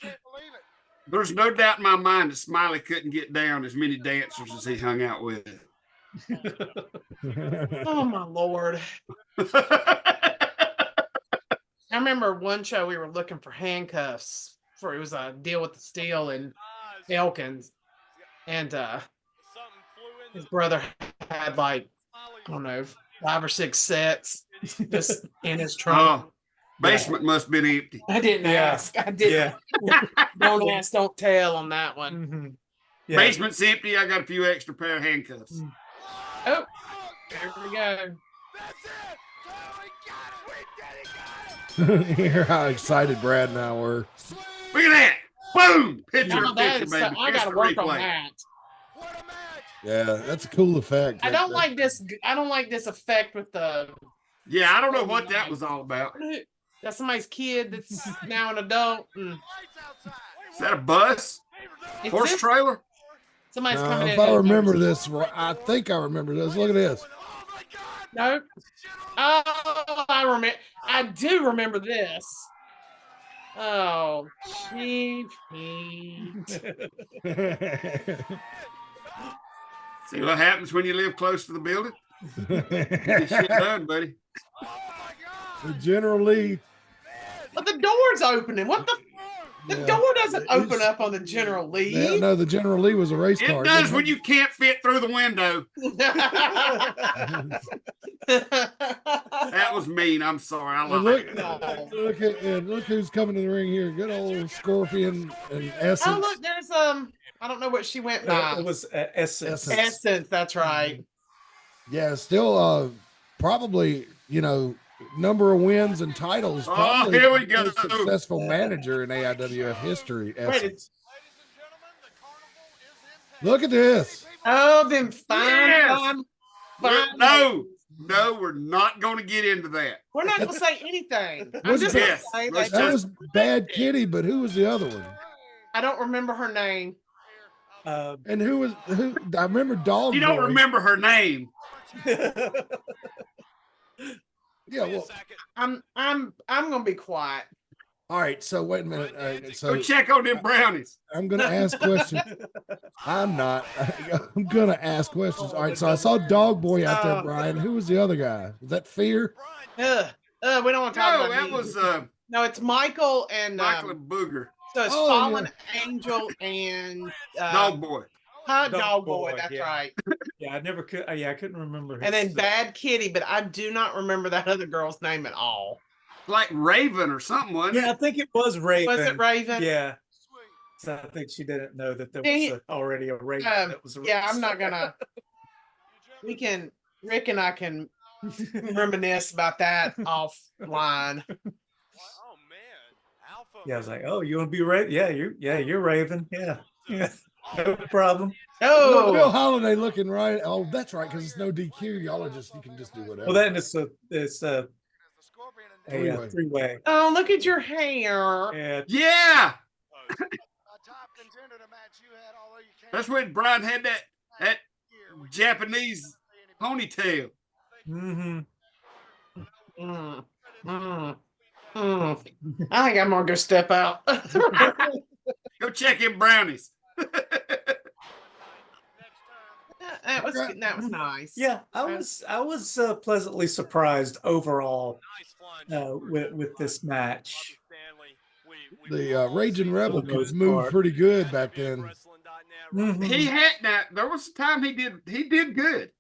Speaker 6: can't believe it.
Speaker 1: There's no doubt in my mind that Smiley couldn't get down as many dancers as he hung out with.
Speaker 3: Oh my Lord. I remember one show we were looking for handcuffs for it was a deal with the steel and Elkins. And his brother had like, I don't know, 5 or 6 sets just in his trunk.
Speaker 1: Oh, basement must have been empty.
Speaker 3: I didn't ask. I didn't. Don't ask, don't tell on that one.
Speaker 4: Mm-hmm. Yeah.
Speaker 1: Basement's empty. I got a few extra pair of handcuffs.
Speaker 3: Oh, there we go.
Speaker 6: That's it. Oh, we got it. We did it. Got it.
Speaker 2: Hear how excited Brad and I were.
Speaker 1: Look at that. Boom. Picture
Speaker 3: Now
Speaker 1: in
Speaker 3: that
Speaker 1: picture,
Speaker 3: is,
Speaker 1: baby.
Speaker 3: I got to
Speaker 1: Instant
Speaker 3: work on
Speaker 1: replay.
Speaker 3: that.
Speaker 6: What a match.
Speaker 2: Yeah, that's a cool effect.
Speaker 3: I don't like this. I don't like this effect with the.
Speaker 1: Yeah, I don't know what that was all about.
Speaker 3: That's somebody's kid that's now an adult. And
Speaker 6: Lights outside.
Speaker 1: Is that a bus?
Speaker 3: it's
Speaker 1: Horse
Speaker 3: this-
Speaker 1: trailer?
Speaker 3: somebody's
Speaker 2: No,
Speaker 3: coming in.
Speaker 2: if I remember this, I think I remember this. Look at this.
Speaker 6: Oh my God.
Speaker 3: Nope. Oh, I remember. I do remember this. Oh, cheap heat.
Speaker 1: See what happens when you live close to the building? Get shit done, buddy.
Speaker 6: Oh my God.
Speaker 2: General Lee.
Speaker 3: But the door's opening. What the? The
Speaker 2: Yeah.
Speaker 3: door doesn't open up on the General Lee.
Speaker 2: Yeah, no, the General Lee was a race car.
Speaker 1: It does when you can't fit through the window. That was mean. I'm sorry. I
Speaker 2: And
Speaker 1: like
Speaker 2: look,
Speaker 1: it.
Speaker 2: look who's coming to the ring here. Good old Scorpion and Essence.
Speaker 3: Oh look, there's I don't know what she went by.
Speaker 4: It was Essence.
Speaker 3: Essence, that's right.
Speaker 2: Yeah, still probably, number of wins and titles.
Speaker 1: Oh,
Speaker 2: Probably
Speaker 1: here we
Speaker 2: the
Speaker 1: go.
Speaker 2: most successful manager in AIWF history. Essence.
Speaker 6: Ladies and gentlemen, the carnival is in town.
Speaker 2: Look at this.
Speaker 3: Oh, them fine,
Speaker 1: Yes.
Speaker 3: fine.
Speaker 1: No, we're not going to get into that.
Speaker 3: We're not gonna say anything. I'm
Speaker 2: What's
Speaker 3: just
Speaker 2: that?
Speaker 3: gonna say
Speaker 1: Let's
Speaker 3: that
Speaker 2: That was Bad Kitty, but who was the other one?
Speaker 3: I don't remember her name.
Speaker 2: And who? I remember Dog
Speaker 1: You don't
Speaker 2: Boy.
Speaker 1: remember her name.
Speaker 2: Yeah, well,
Speaker 3: I'm gonna be quiet.
Speaker 2: all right. So wait a minute. So
Speaker 1: Go check on them brownies.
Speaker 2: I'm gonna ask questions. I'm not. I'm gonna ask questions. All right. So I saw Dog Boy out there, Brian. Who was the other guy? Was that Fear?
Speaker 3: We don't want to talk
Speaker 1: No,
Speaker 3: about
Speaker 1: that
Speaker 3: these.
Speaker 1: was
Speaker 3: No, it's Michael and
Speaker 1: Michael and Booger.
Speaker 3: so it's
Speaker 2: Oh,
Speaker 3: Fallen Angel and
Speaker 1: Dog Boy.
Speaker 3: Dog Boy. That's
Speaker 4: yeah.
Speaker 3: right.
Speaker 4: Yeah, I never could. Yeah, I couldn't remember.
Speaker 3: And then
Speaker 4: his-
Speaker 3: Bad Kitty, but I do not remember that other girl's name at all.
Speaker 1: Like Raven or something, wasn't
Speaker 4: Yeah, I think it was Raven.
Speaker 3: Was it Raven?
Speaker 4: Yeah. So I think she didn't know that there
Speaker 3: He-
Speaker 4: was already a Raven. that was a
Speaker 3: Yeah,
Speaker 4: race.
Speaker 3: I'm not gonna. Rick and I can reminisce about that offline.
Speaker 6: Oh man, Alpha.
Speaker 4: Yeah, I was like, oh, you want to be Raven? You're Raven. Yeah. Yeah. No problem.
Speaker 2: Bill
Speaker 3: Oh,
Speaker 2: Holiday looking right. Oh, that's right, because it's no DQ. Y'all are you can just do whatever.
Speaker 4: Well, then it's a
Speaker 6: The Scorpion and
Speaker 2: Three-way.
Speaker 4: three-way.
Speaker 3: oh, look at your hair.
Speaker 4: Yeah.
Speaker 1: Yeah,
Speaker 6: a top contender to match you had, although you can't.
Speaker 1: that's when Brian had that Japanese ponytail.
Speaker 4: Mm-hmm.
Speaker 3: Mm, mm, mm. I think I'm gonna go step out.
Speaker 1: Go check in brownies.
Speaker 3: that was nice.
Speaker 4: Yeah, I was pleasantly surprised overall with this match.
Speaker 2: The Raging Rebel
Speaker 4: For the
Speaker 2: could
Speaker 4: most
Speaker 2: move
Speaker 4: part.
Speaker 2: pretty good back then.
Speaker 4: Mhm.
Speaker 1: He had that. There was a time he did good.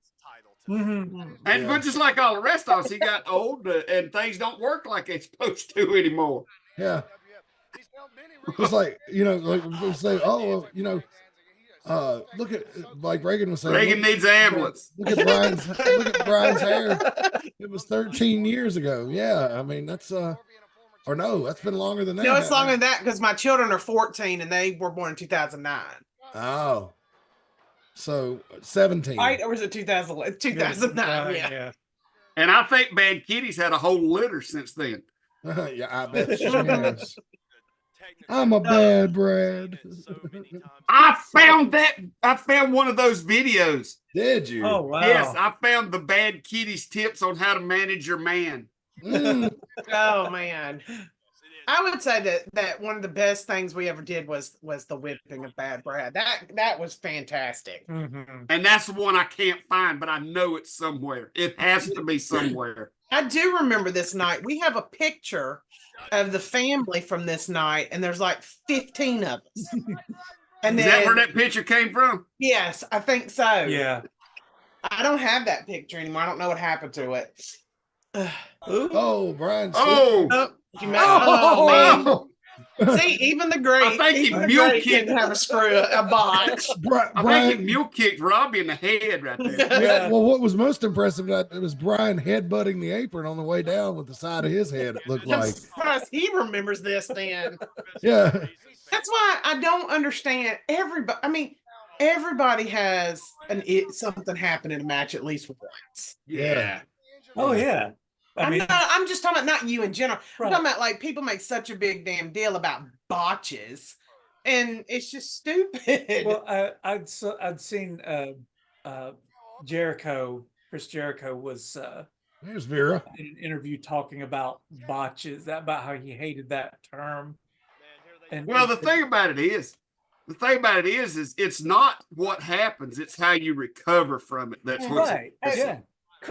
Speaker 4: Mhm.
Speaker 1: And
Speaker 2: Yeah.
Speaker 1: but just like all the rest of us, he got old and things don't work like they're supposed to anymore.
Speaker 2: Yeah,
Speaker 6: He's held many
Speaker 2: it's like like we say, oh, look at like Reagan was saying.
Speaker 1: Reagan needs an ambulance.
Speaker 2: Look at Brian's hair. It was 13 years ago. Yeah, I mean that's or no, that's been longer than that.
Speaker 3: No, it's longer than that because my children are 14 and they were born in 2009.
Speaker 2: Oh, so 17.
Speaker 3: Right? Or was it 2011? 2009. Yeah.
Speaker 1: And I think Bad Kitty's had a whole litter since then.
Speaker 2: Yeah, I bet she has. I'm a bad Brad.
Speaker 1: I found one of those videos.
Speaker 2: Did you?
Speaker 4: Oh wow.
Speaker 1: Yes, I found the Bad Kitty's tips on how to manage your man.
Speaker 3: Oh man. I would say that one of the best things we ever did was the whipping of Bad Brad. That was fantastic.
Speaker 4: Mhm.
Speaker 1: And that's the one I can't find, but I know it's somewhere. It has to be somewhere.
Speaker 3: I do remember this night. We have a picture of the family from this night, and there's like 15 of us. And
Speaker 1: Is that where that picture came from?
Speaker 3: Yes, I think so.
Speaker 4: Yeah.
Speaker 3: I don't have that picture anymore. I don't know what happened to it.
Speaker 2: Oh, Brian.
Speaker 1: Oh,
Speaker 3: Oh, man. See, even the great,
Speaker 1: I think he
Speaker 3: even the
Speaker 1: mule
Speaker 3: great
Speaker 1: kicked-
Speaker 3: didn't have a botch.
Speaker 1: I think he mule kicked Robbie in the head right there.
Speaker 2: Yeah, well, what was most impressive that it was Brian headbutting the apron on the way down with the side of his head. It looked
Speaker 3: I'm
Speaker 2: like.
Speaker 3: surprised he remembers this then.
Speaker 2: Yeah.
Speaker 3: That's why I don't understand everybody. I mean, everybody has something happen in a match at least once.
Speaker 1: Yeah.
Speaker 4: Oh yeah.
Speaker 3: I'm just talking about not you in general.
Speaker 4: Right.
Speaker 3: I'm talking about like people make such a big damn deal about botches, and it's just stupid.
Speaker 4: Well, I'd seen Jericho. Chris Jericho was
Speaker 2: There's Vera.
Speaker 4: in an interview talking about botches, about how he hated that term. And
Speaker 1: Well, the thing about it is it's not what happens, it's how you recover from it. That's what's
Speaker 4: right. Yeah.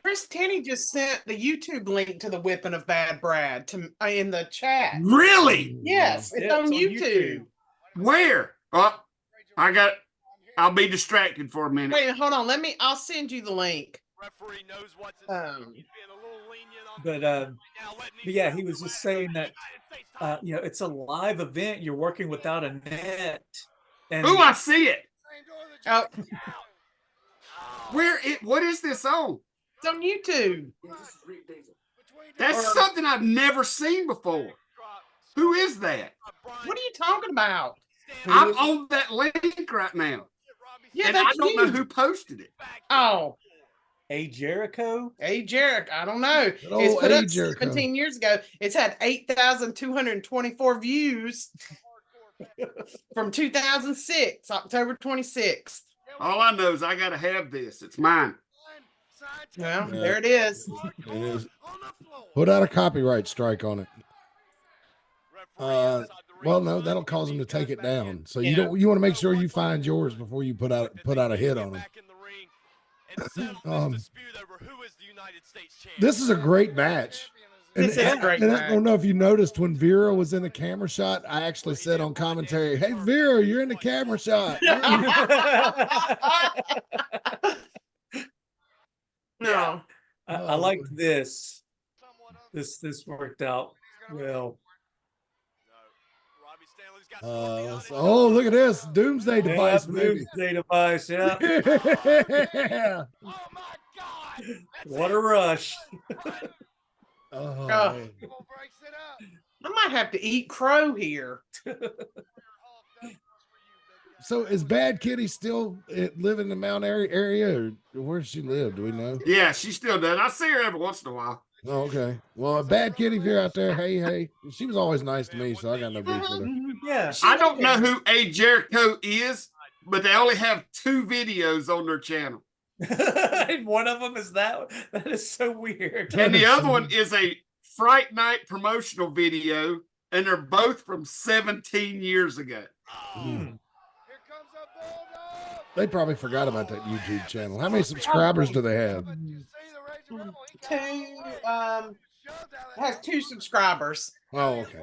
Speaker 3: Chris Tenney just sent the YouTube link to the whipping of Bad Brad to in the chat.
Speaker 1: Really?
Speaker 3: Yes, it's on YouTube.
Speaker 1: Where? Oh, I'll be distracted for a minute.
Speaker 3: Wait, hold on. I'll send you the link.
Speaker 4: But yeah, he was just saying that it's a live event. You're working without a net. And
Speaker 1: Oh, I see it.
Speaker 3: Oh,
Speaker 1: What is this on?
Speaker 3: it's on YouTube.
Speaker 1: That's something I've never seen before. Who is that?
Speaker 3: What are you talking about?
Speaker 1: I'm on that link right now.
Speaker 3: Yeah,
Speaker 1: and I
Speaker 3: that's
Speaker 1: don't know who posted it.
Speaker 3: Oh,
Speaker 4: A Jericho?
Speaker 3: A Jericho. I don't know.
Speaker 2: Good old
Speaker 3: It's put up
Speaker 2: Jericho.
Speaker 3: 17 years ago. It's had 8,224 views from 2006, October 26th.
Speaker 1: All I know is I got to have this. It's mine.
Speaker 3: Well,
Speaker 2: Yeah.
Speaker 3: there it is.
Speaker 2: It is. Put out a copyright strike on it. Well, no, that'll cause them to take it down. So you want to make sure you find yours before you put out a hit on them. This is a great match.
Speaker 3: This is a great
Speaker 2: and
Speaker 3: match.
Speaker 2: I don't know if you noticed when Vera was in the camera shot, I actually said on commentary, "Hey Vera, you're in the camera shot."
Speaker 3: No.
Speaker 4: I liked this. This worked out well.
Speaker 2: Oh, look at this Doomsday device, baby.
Speaker 4: Doomsday device, yeah.
Speaker 2: Yeah.
Speaker 4: What a rush.
Speaker 2: Oh,
Speaker 3: Oh.
Speaker 2: man.
Speaker 3: I might have to eat crow here.
Speaker 2: So is Bad Kitty still living in the Mount Airy area, or where does she live? Do we know?
Speaker 1: Yeah, she still does. I see her every once in a while.
Speaker 2: Oh, okay. Well, Bad Kitty, if you're out there, hey. She was always nice to me, so I got no beef with her.
Speaker 4: Yeah.
Speaker 1: I don't know who A Jericho is, but they only have 2 videos on their channel.
Speaker 4: And one of them is that. That is so weird.
Speaker 1: And the other one is a Fright Night promotional video, and they're both from 17 years ago.
Speaker 2: They probably forgot about that YouTube channel. How many subscribers do they have?
Speaker 3: 2, it has 2 subscribers.
Speaker 2: Oh, okay.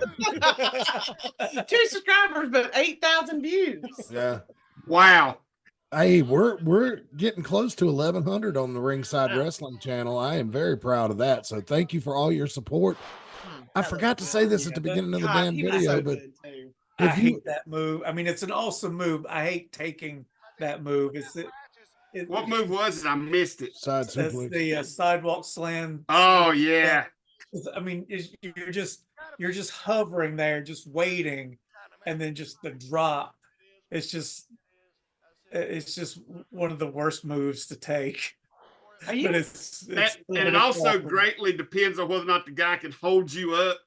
Speaker 3: 2 subscribers, but 8,000 views.
Speaker 2: Yeah.
Speaker 1: Wow.
Speaker 2: Hey, we're getting close to 1,100 on the Ringside Wrestling channel. I am very proud of that. So thank you for all your support. I forgot to say this at the beginning of the damn
Speaker 3: he was
Speaker 2: video,
Speaker 3: so
Speaker 2: but
Speaker 3: good, too.
Speaker 4: I hate that move. I mean, it's an awesome move. I hate taking that move.
Speaker 1: What move was it? I missed it.
Speaker 2: side
Speaker 4: That's
Speaker 2: suplex.
Speaker 4: the sidewalk slam.
Speaker 1: Oh, yeah.
Speaker 4: I mean, you're just hovering there, just waiting, and then just the drop. It's just one of the worst moves to take.
Speaker 3: Are you?
Speaker 4: But it's
Speaker 1: And it also greatly depends on whether or not the guy can hold you up.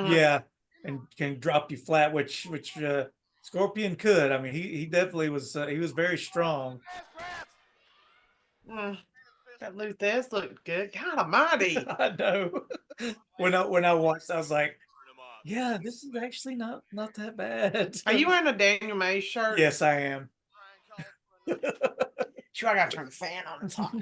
Speaker 4: Yeah. and can drop you flat, which Scorpion could. I mean, he definitely was. He was very strong.
Speaker 3: That Luthez looked good. God almighty.
Speaker 4: I know. When I watched, I was like, yeah, this is actually not that bad.
Speaker 3: Are you wearing a Daniel Mays shirt?
Speaker 4: Yes, I am.
Speaker 3: Sure, I gotta turn the fan on. It's hot.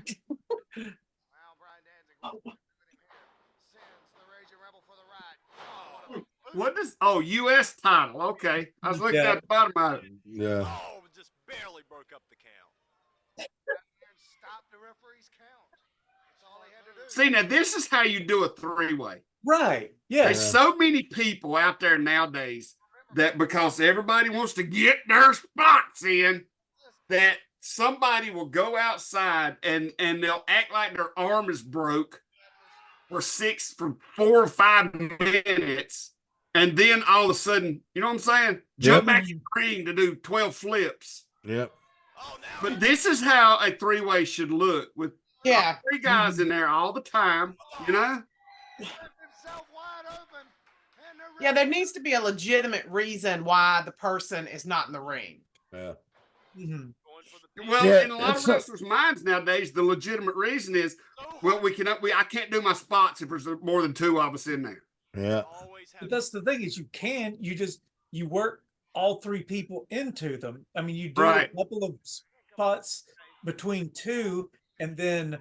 Speaker 1: What does US title? Okay. I was looking at the bottom of it.
Speaker 2: Yeah.
Speaker 6: Oh, just barely broke up the count. Stop the referee's count. That's all he had to do.
Speaker 1: See, now this is how you do a three-way.
Speaker 4: Right. Yeah.
Speaker 1: There's so many people out there nowadays that because everybody wants to get their spots in, that somebody will go outside and they'll act like their arm is broke for 4 or 5 minutes. And then all of a sudden, you know what I'm saying? Jump back in the ring to do 12 flips.
Speaker 2: Yep.
Speaker 1: But this is how a three-way should look with 3 guys in there all the time, you know?
Speaker 3: Yeah, there needs to be a legitimate reason why the person is not in the ring.
Speaker 2: Yeah.
Speaker 1: Well, in a lot of wrestlers' minds nowadays, the legitimate reason is, well, I can't do my spots if there's more than 2 of us in there.
Speaker 2: Yeah.
Speaker 4: But that's the thing is you work all 3 people into them. I mean, you do a couple of spots between 2, and then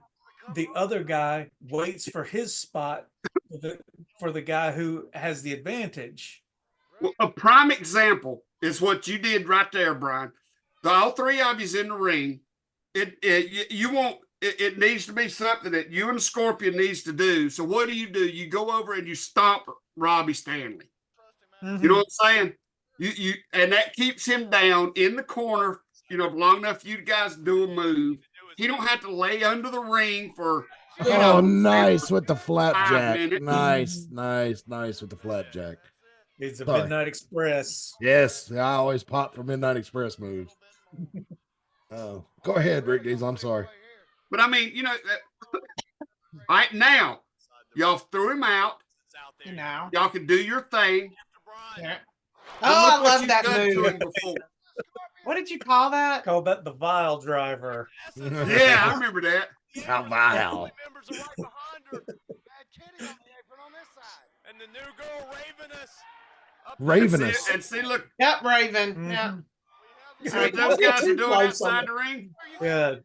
Speaker 4: the other guy waits for his spot for the guy who has the advantage.
Speaker 1: Well, a prime example is what you did right there, Brian. All 3 of you's in the ring. It needs to be something that you and the Scorpion needs to do. So what do? You go over and you stomp Robbie Stanley. You know what I'm saying? You and that keeps him down in the corner, long enough for you guys to do a move. He don't have to lay under the ring for
Speaker 2: nice with the flapjack. Nice with the flapjack.
Speaker 4: It's a Midnight Express.
Speaker 2: Yes, I always pop for Midnight Express moves. Oh, go ahead, Rick Diesel. I'm sorry.
Speaker 1: But I mean, right now, y'all threw him out. Y'all can do your thing.
Speaker 3: Yeah. Oh, I love that move. What did you call that?
Speaker 4: Call that the Vile Driver.
Speaker 1: Yeah, I remember that.
Speaker 2: How vile.
Speaker 6: And the new girl,
Speaker 2: Ravenous.
Speaker 1: And see, look.
Speaker 3: Yep, Raven. Yeah.
Speaker 1: See what those guys are doing outside the ring?
Speaker 4: Yeah.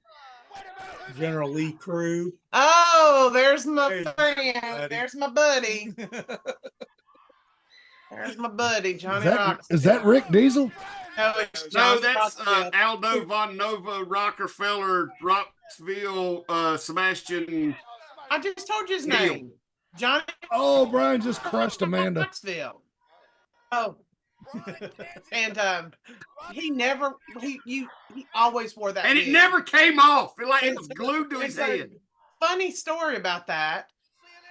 Speaker 4: General Lee Crew.
Speaker 3: Oh, there's my friend. There's my buddy. There's my buddy, Johnny Rock.
Speaker 2: Is that Rick Diesel?
Speaker 1: No, that's Aldo Von Nova, Rockefeller, Rocksville, Sebastian.
Speaker 3: I just told you his name. Johnny.
Speaker 2: Oh, Brian just crushed Amanda.
Speaker 3: Rocksville. Oh. And he always wore that.
Speaker 1: And it never came off. It was glued to his head.
Speaker 3: Funny story about that.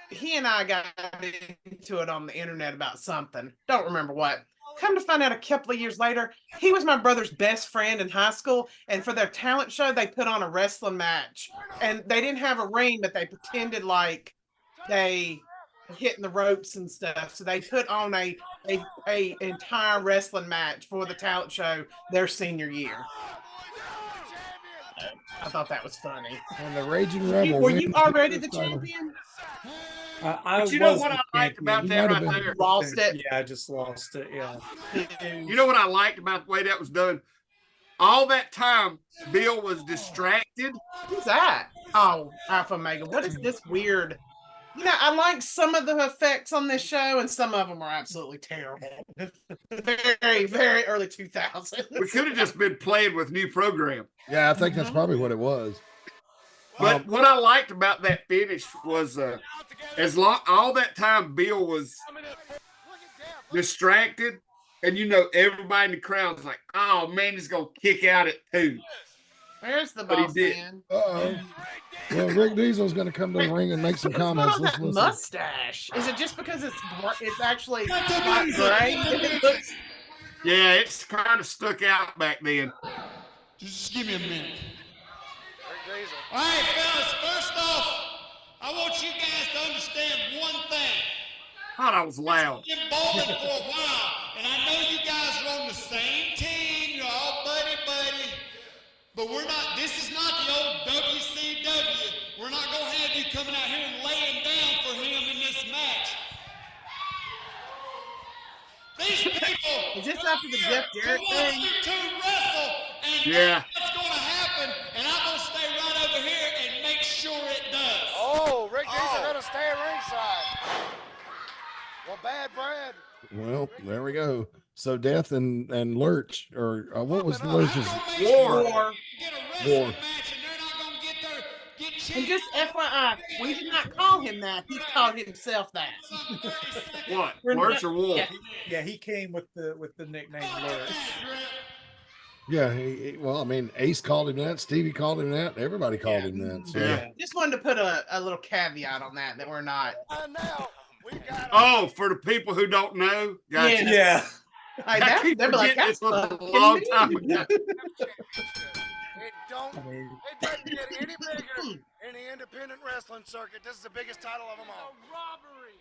Speaker 3: He and I got into it on the internet about something. Don't remember what. Come to find out a couple of years later, he was my brother's best friend in high school. And for their talent show, they put on a wrestling match. And they didn't have a ring, but they pretended like they were hitting the ropes and stuff. So they put on a entire wrestling match for the talent show their senior year. I thought that was funny.
Speaker 2: And the Raging Rebel.
Speaker 3: Were you already the champion?
Speaker 1: But you know what I liked about that right there?
Speaker 3: Lost it.
Speaker 4: Yeah, I just lost it. Yeah.
Speaker 1: You know what I liked about the way that was done? All that time, Bill was distracted.
Speaker 3: Who's that? Oh, Alpha Omega. What is this weird? I like some of the effects on this show, and some of them are absolutely terrible. Very, very early 2000s.
Speaker 1: We could have just been playing with new program.
Speaker 2: Yeah, I think that's probably what it was.
Speaker 1: But what I liked about that finish was all that time Bill was distracted, and everybody in the crowd was like, "Oh man, he's gonna kick out at 2."
Speaker 3: Where's the boss man?
Speaker 2: Uh-oh. Well, Rick Diesel's going to come to the ring and make some comments.
Speaker 3: What's that mustache? Is it just because it's actually not gray? It looks...
Speaker 1: Yeah, it's kind of stuck out back then.
Speaker 6: Just give me a minute. All right, fellas, first off, I want you guys to understand one thing.
Speaker 1: Thought I was loud.
Speaker 7: Been bowling for a while, and I know you guys are on the same team. You're all buddy. But we're not. This is not the old WCW. We're not gonna have you coming out here and laying down for him in this match. These people.
Speaker 3: Is this after the Jeff Jarrett thing?
Speaker 7: To wrestle, and
Speaker 1: Yeah.
Speaker 7: that's what's gonna happen. And I'm gonna stay right over here and make sure it does.
Speaker 6: Oh, Rick, these are gonna stay at ringside. Well, bad Brad.
Speaker 2: Well, there we go. So Death and Lurch, or what was Lurch's?
Speaker 1: War.
Speaker 2: War.
Speaker 3: And just FYI, we did not call him that. He called himself that.
Speaker 1: What? Lurch or Wolf?
Speaker 3: Yeah.
Speaker 4: Yeah, he came with the nickname Lurch.
Speaker 2: Yeah, well, I mean, Ace called him that. Stevie called him that. Everybody called him that. So.
Speaker 1: Yeah.
Speaker 3: Just wanted to put a little caveat on that we're not.
Speaker 6: Now we got.
Speaker 1: Oh, for the people who don't know, gotcha.
Speaker 4: Yeah.
Speaker 3: Like,
Speaker 1: I keep
Speaker 3: they'll be like,
Speaker 1: forgetting
Speaker 3: that's
Speaker 1: this was a
Speaker 3: fucking
Speaker 1: long
Speaker 3: me.
Speaker 1: time ago.
Speaker 6: It doesn't get any bigger in the independent wrestling circuit. This is the biggest title of them all.
Speaker 8: Robbery.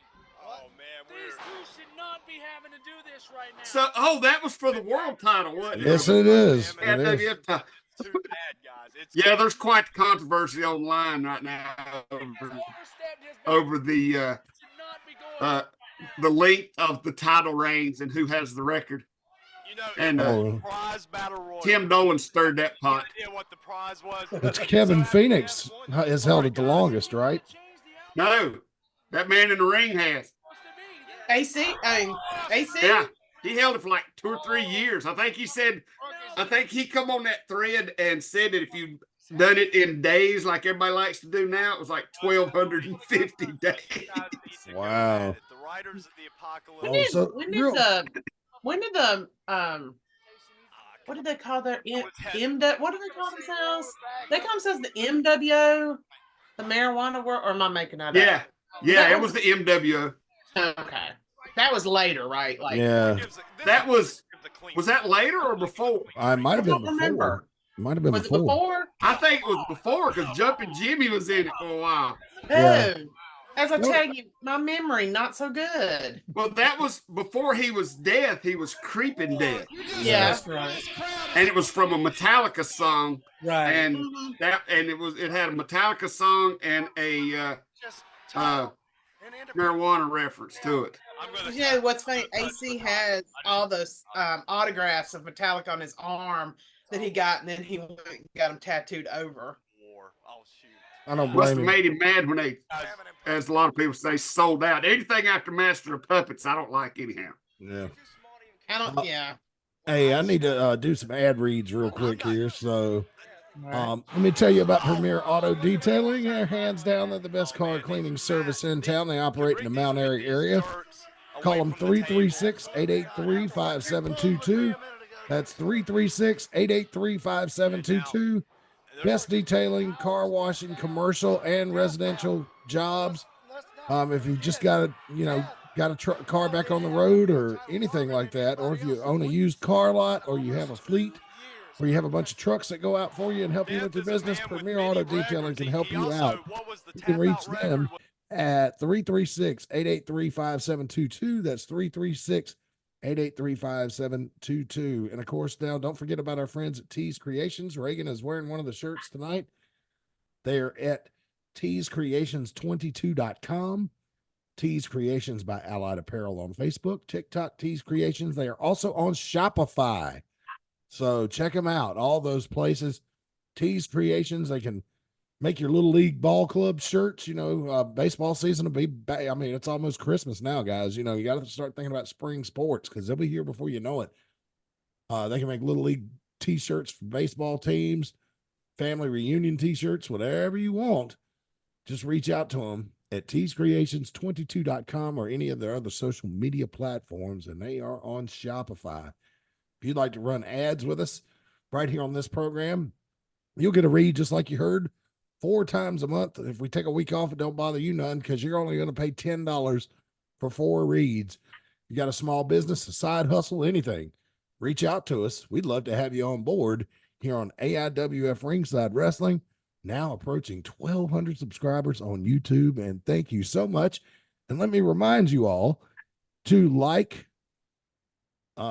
Speaker 6: Oh man,
Speaker 8: These two should not be having to do this right now.
Speaker 1: So, that was for the world title, wasn't it?
Speaker 2: Yes, it is. It is.
Speaker 1: AIWF title. Yeah, there's quite the controversy online right now over the length of the title reigns and who has the record. And
Speaker 6: prize battle royal.
Speaker 1: Tim Dolan stirred that pot.
Speaker 6: What the prize was?
Speaker 2: It's Kevin Phoenix has held it the longest, right?
Speaker 1: No, that man in the ring has.
Speaker 3: AC?
Speaker 1: Yeah, he held it for like 2 or 3 years. I think he come on that thread and said that if you done it in days like everybody likes to do now, it was like 1,250 days.
Speaker 2: Wow.
Speaker 6: The Riders of the Apocalypse.
Speaker 3: When did the what do they call their what do they call themselves? They call themselves the MWO, the marijuana world, or am I making that up?
Speaker 1: Yeah, it was the MWO.
Speaker 3: Okay. That was later, right? Like,
Speaker 2: Yeah.
Speaker 1: That was that later or before?
Speaker 2: I might have been before.
Speaker 3: remember.
Speaker 2: Might have been
Speaker 3: Was
Speaker 2: before.
Speaker 3: it before?
Speaker 1: I think it was before because Jumpin' Jimmy was in it for a while.
Speaker 2: Yeah.
Speaker 3: Oh, as I tell you, my memory not so good.
Speaker 1: Well, that was before he was Death. He was Creeping Death,
Speaker 3: Yeah.
Speaker 4: That's right.
Speaker 1: and it was from a Metallica song.
Speaker 4: Right.
Speaker 1: And
Speaker 3: Mhm.
Speaker 1: it had a Metallica song and a marijuana reference to it.
Speaker 3: You know what's funny? AC has all those autographs of Metallica on his arm that he got, and then he went and got them tattooed over.
Speaker 2: I don't
Speaker 1: Must
Speaker 2: blame
Speaker 1: have
Speaker 2: him.
Speaker 1: made him mad when they, as a lot of people say, sold out. Anything after Master of Puppets, I don't like anyhow.
Speaker 2: Yeah.
Speaker 3: I don't. Yeah.
Speaker 2: Hey, I need to do some ad reads real quick here. So, let me tell you about Premier Auto Detailing. They're hands down, they're the best car cleaning service in town. They operate in the Mount Airy area. Call them 336-883-5722. That's 336-883-5722. Best detailing, car washing, commercial and residential jobs. If you just got a car back on the road or anything like that, or if you own a used car lot, or you have a fleet, or you have a bunch of trucks that go out for you and help you with your business, Premier Auto Detailing can help you out. You can reach them at 336-883-5722. That's 336-883-5722. And of course, now don't forget about our friends at Tees Creations. Reagan is wearing one of the shirts tonight. They're at teescreations22.com. Tees Creations by Allied Apparel on Facebook, TikTok, Tees Creations. They are also on Shopify. So check them out. All those places. Tees Creations. They can make your little league ball club shirts. Baseball season will be back. I mean, it's almost Christmas now, guys. You got to start thinking about spring sports because they'll be here before you know it. They can make little league t-shirts for baseball teams, family reunion t-shirts, whatever you want. Just reach out to them at teescreations22.com or any of their other social media platforms, and they are on Shopify. If you'd like to run ads with us right here on this program, you'll get a read just like you heard 4 times a month. If we take a week off, it don't bother you none because you're only going to pay $10 for 4 reads. You got a small business, a side hustle, anything, reach out to us. We'd love to have you on board here on AIWF Ringside Wrestling, now approaching 1,200 subscribers on YouTube. And thank you so much And let me remind you all to like,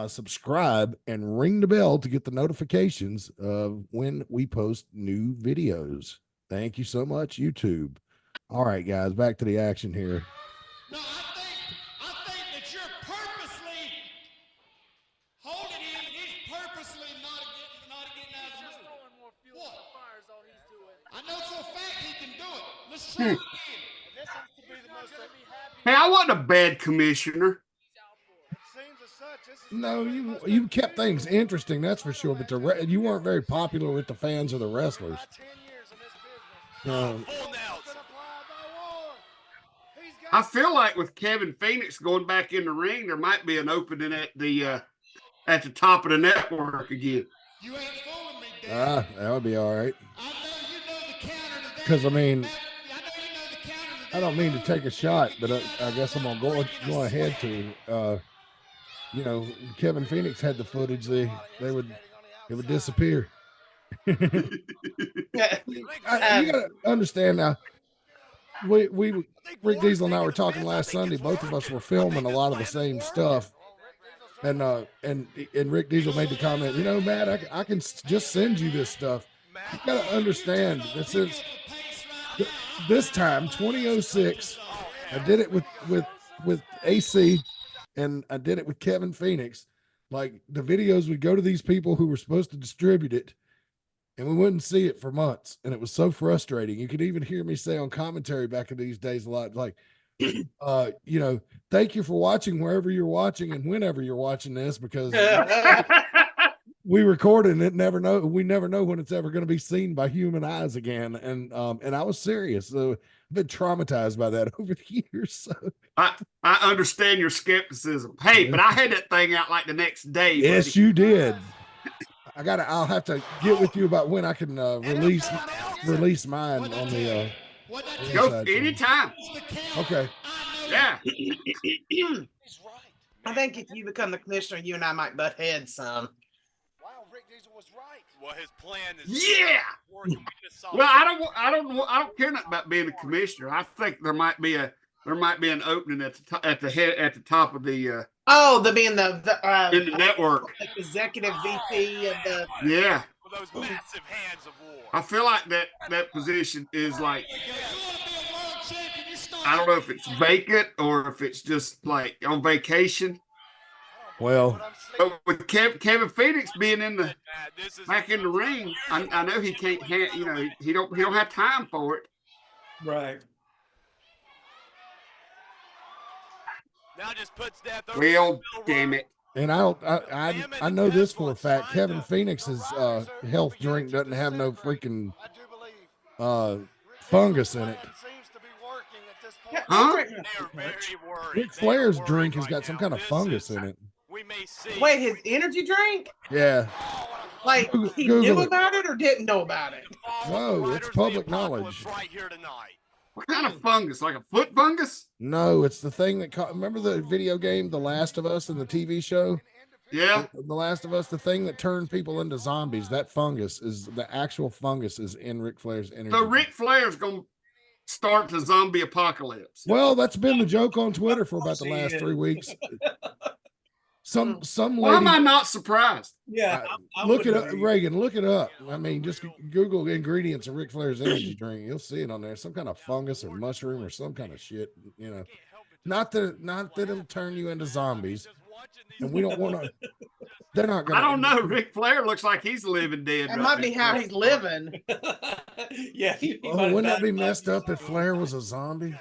Speaker 2: subscribe, and ring the bell to get the notifications of when we post new videos. Thank you so much, YouTube. All right, guys, back to the action here.
Speaker 7: No, I think that you're purposely holding him, and he's purposely not getting out of the mood.
Speaker 8: Throwing more fuel to the fire is all he's doing.
Speaker 7: I know for a fact he can do it. Let's try it again.
Speaker 6: This has to be the most.
Speaker 1: Hey, I wasn't a bad commissioner.
Speaker 6: It seems as such. This is
Speaker 2: No, you kept things interesting, that's for sure. But you weren't very popular with the fans or the wrestlers.
Speaker 6: my 10 years in this business.
Speaker 2: No.
Speaker 6: Full Nelson. Applied by Ward. He's
Speaker 1: I
Speaker 6: got
Speaker 1: feel like with Kevin Phoenix going back in the ring, there might be an opening at the top of the network again.
Speaker 7: You ain't fooling me, Dad.
Speaker 2: That would be all right.
Speaker 7: I know you know the counter today.
Speaker 2: Because I mean,
Speaker 7: I know you know the counter today.
Speaker 2: I don't mean to take a shot, but I guess I'm gonna go ahead to. Kevin Phoenix had the footage. It would disappear. You gotta understand now. Rick Diesel and I were talking last Sunday. Both of us were filming a lot of the same stuff, and Rick Diesel made the comment, Matt, I can just send you this stuff. You gotta understand that since this time, 2006, I did it with AC, and I did it with Kevin Phoenix. Like, the videos would go to these people who were supposed to distribute it, and we wouldn't see it for months. And it was so frustrating. You could even hear me say on commentary back in these days a lot, like, thank you for watching wherever you're watching and whenever you're watching this, because we record it and we never know when it's ever going to be seen by human eyes again. And I was serious. So I've been traumatized by that over the years. So
Speaker 1: I understand your skepticism. Hey, but I had that thing out like the next day.
Speaker 2: yes,
Speaker 1: buddy.
Speaker 2: you did. I'll have to get with you about when I can release mine on the
Speaker 1: Go
Speaker 2: inside channel.
Speaker 1: anytime.
Speaker 2: Okay.
Speaker 1: Yeah.
Speaker 3: I think if you become the commissioner, you and I might butt heads some.
Speaker 6: wow, Rick Diesel was right.
Speaker 9: Well, his plan is
Speaker 1: Yeah. Well, I don't care nothing about being a commissioner. I think there might be an opening at the top of the
Speaker 3: Being the
Speaker 1: in the network.
Speaker 3: like executive VP of the.
Speaker 1: Yeah.
Speaker 9: with those massive hands of war.
Speaker 1: I feel like that position is like, I don't know if it's vacant or if it's just like on vacation.
Speaker 2: Well,
Speaker 1: But with Kevin Phoenix being back in the ring, I know he can't. He don't have time for it.
Speaker 4: Right.
Speaker 9: Now just puts death over
Speaker 1: Well,
Speaker 9: the
Speaker 1: damn it.
Speaker 2: and I know this for a fact. Kevin Phoenix's health drink doesn't have no freaking
Speaker 6: I do believe
Speaker 2: fungus in it.
Speaker 6: seems to be working at this
Speaker 3: Yeah,
Speaker 6: point.
Speaker 1: Huh?
Speaker 3: right.
Speaker 9: They're very worried.
Speaker 2: Ric
Speaker 9: They are
Speaker 2: Flair's
Speaker 9: worried
Speaker 2: drink has
Speaker 9: right
Speaker 2: got some
Speaker 9: now.
Speaker 2: kind of
Speaker 9: This
Speaker 2: fungus
Speaker 9: is-
Speaker 2: in it.
Speaker 9: We may see.
Speaker 3: Wait, his energy drink?
Speaker 2: Yeah.
Speaker 3: Like he
Speaker 2: Google
Speaker 3: knew
Speaker 2: it.
Speaker 3: about it or didn't know about it?
Speaker 2: No, it's public knowledge.
Speaker 9: Right here tonight.
Speaker 1: What kind of fungus? Like a foot fungus?
Speaker 2: No, it's the thing that remember the video game The Last of Us and the TV show
Speaker 1: Yeah.
Speaker 2: The Last of Us, the thing that turned people into zombies. That fungus is the actual fungus is in Ric Flair's energy.
Speaker 1: So Ric Flair's gonna start the zombie apocalypse.
Speaker 2: Well, that's been the joke on Twitter for about the last 3 weeks. Some
Speaker 1: Why am I
Speaker 2: lady
Speaker 1: not surprised?
Speaker 4: Yeah. I
Speaker 2: look it
Speaker 4: would
Speaker 2: up,
Speaker 4: agree.
Speaker 2: Reagan. Look it up. I mean, just Google ingredients of Ric Flair's energy drink. You'll see it on there. Some kind of fungus or mushroom or some kind of shit. Not that it'll turn you into zombies. And we don't want to. They're not gonna.
Speaker 1: I don't know. Ric Flair looks like he's living dead.
Speaker 3: That
Speaker 1: right
Speaker 3: might be
Speaker 1: now.
Speaker 3: how he's living.
Speaker 4: Yeah. he
Speaker 2: Oh,
Speaker 4: might have
Speaker 2: wouldn't that be
Speaker 4: died by
Speaker 2: messed up if Flair was a zombie?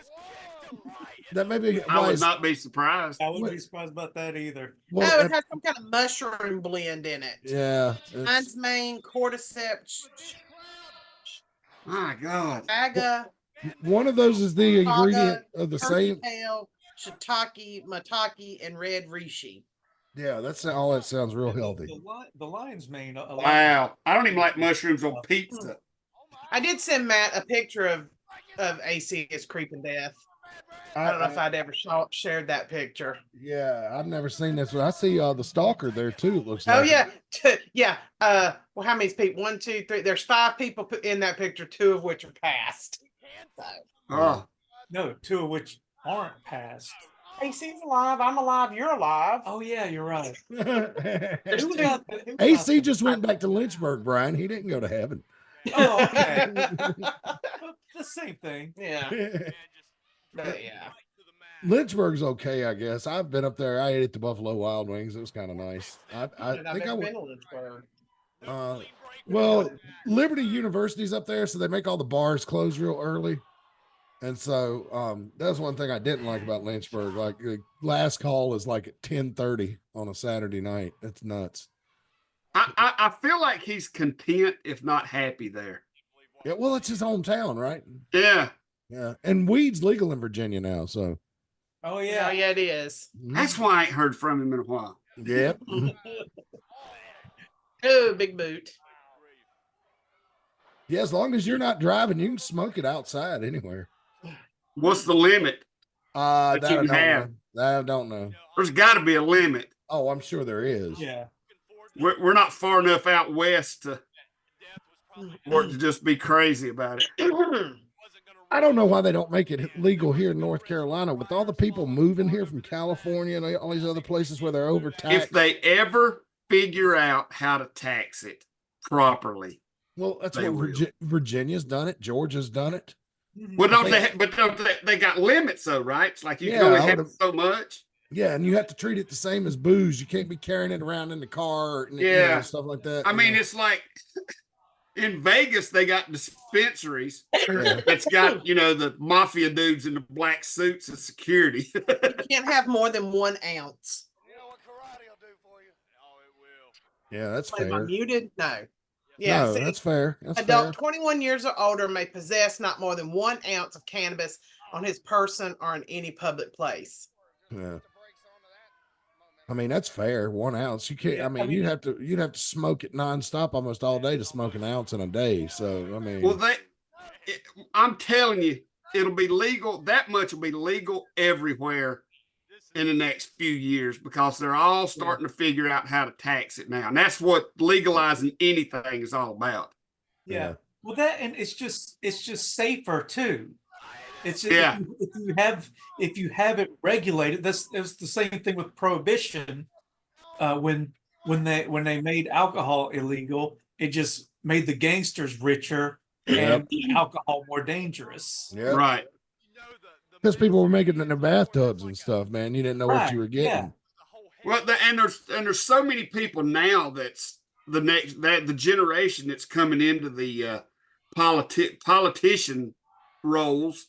Speaker 2: That may be.
Speaker 1: I
Speaker 2: why
Speaker 1: would
Speaker 2: is-
Speaker 1: not be surprised.
Speaker 4: I wouldn't be surprised about that either.
Speaker 2: well,
Speaker 3: No, it has some kind of mushroom blend in it.
Speaker 2: yeah.
Speaker 3: Lion's mane, cordyceps,
Speaker 1: My God.
Speaker 3: chaga,
Speaker 2: One of those is the ingredient of the
Speaker 3: turkey
Speaker 2: same.
Speaker 3: tail, shiitake, maitake, and red reishi.
Speaker 2: Yeah, that's all. That sounds real healthy.
Speaker 4: The lion's mane.
Speaker 1: Wow. I don't even like mushrooms on pizza.
Speaker 3: I did send Matt a picture of AC as creeping death. I don't know if I'd ever shared that picture.
Speaker 2: Yeah, I've never seen this one. I see the stalker there too. It looks like.
Speaker 3: Oh yeah, yeah. Well, how many people? 1, 2, 3. There's 5 people in that picture, 2 of which are passed. So,
Speaker 1: Oh,
Speaker 4: No, 2 of which aren't passed.
Speaker 3: AC's alive. I'm alive. You're alive.
Speaker 4: Oh yeah, you're right.
Speaker 3: There's
Speaker 4: Who
Speaker 3: two.
Speaker 4: got-
Speaker 2: AC just went back to Lynchburg, Brian. He didn't go to heaven.
Speaker 4: Oh, okay. The same thing.
Speaker 3: Yeah. But yeah.
Speaker 2: Lynchburg's okay, I guess. I've been up there. I ate at the Buffalo Wild Wings. It was kind of nice. I
Speaker 3: I've
Speaker 2: think I
Speaker 3: never
Speaker 2: would.
Speaker 3: been to Lynchburg.
Speaker 2: Well, Liberty University's up there, so they make all the bars close real early. And so that's one thing I didn't like about Lynchburg. Like the last call is like at 10:30 on a Saturday night. It's nuts.
Speaker 1: I feel like he's content, if not happy there.
Speaker 2: Yeah, well, it's his hometown, right?
Speaker 1: Yeah.
Speaker 2: Yeah. And weed's legal in Virginia now, so
Speaker 4: Oh
Speaker 3: Yeah,
Speaker 4: yeah.
Speaker 3: it is.
Speaker 1: That's why I ain't heard from him in a while.
Speaker 2: yep.
Speaker 3: Oh, big boot.
Speaker 2: Yeah, as long as you're not driving, you can smoke it outside anywhere.
Speaker 1: What's the limit?
Speaker 2: That
Speaker 1: That
Speaker 2: I
Speaker 1: you
Speaker 2: don't
Speaker 1: can have.
Speaker 2: know. That I don't know.
Speaker 1: There's got to be a limit.
Speaker 2: Oh, I'm sure there is.
Speaker 4: Yeah.
Speaker 1: We're not far enough out west for it to just be crazy about it.
Speaker 2: I don't know why they don't make it legal here in North Carolina with all the people moving here from California and all these other places where they're overtaxed.
Speaker 1: If they ever figure out how to tax it properly.
Speaker 2: Well, that's
Speaker 1: They
Speaker 2: what
Speaker 1: will.
Speaker 2: Virginia's done it. Georgia's done it.
Speaker 1: Well, they got limits though, right? It's like you
Speaker 2: Yeah,
Speaker 1: can only
Speaker 2: I
Speaker 1: have
Speaker 2: would've-
Speaker 1: so much.
Speaker 2: Yeah, and you have to treat it the same as booze. You can't be carrying it around in the car and
Speaker 1: Yeah.
Speaker 2: stuff like that.
Speaker 1: I
Speaker 2: you
Speaker 1: mean,
Speaker 2: know.
Speaker 1: it's like in Vegas, they got dispensaries
Speaker 2: Yeah.
Speaker 1: that's got, the mafia dudes in the black suits as security.
Speaker 3: You can't have more than 1 ounce.
Speaker 6: You know what karate will do for you?
Speaker 9: Oh, it will.
Speaker 2: Yeah, that's
Speaker 3: Am I
Speaker 2: fair.
Speaker 3: muted? No. Yeah.
Speaker 2: No,
Speaker 3: see,
Speaker 2: that's fair. That's
Speaker 3: adult
Speaker 2: fair.
Speaker 3: 21 years or older may possess not more than 1 ounce of cannabis on his person or in any public place.
Speaker 2: Yeah. I mean, that's fair. 1 ounce. You can't. I mean, you'd have to smoke it nonstop almost all day to smoke an ounce in a day. So I mean,
Speaker 1: Well, I'm telling you, it'll be legal. That much will be legal everywhere in the next few years because they're all starting to figure out how to tax it now. And that's what legalizing anything is all about.
Speaker 4: Yeah. Well, and it's just safer too. It's just,
Speaker 1: Yeah.
Speaker 4: if you have it regulated, that's the same thing with prohibition. When they made alcohol illegal, it just made the gangsters richer and alcohol more dangerous.
Speaker 2: yeah,
Speaker 1: Right.
Speaker 2: because people were making it in their bathtubs and stuff. Man, you didn't know what you were getting.
Speaker 4: Yeah.
Speaker 1: Well, there's so many people now that's the generation that's coming into the politician roles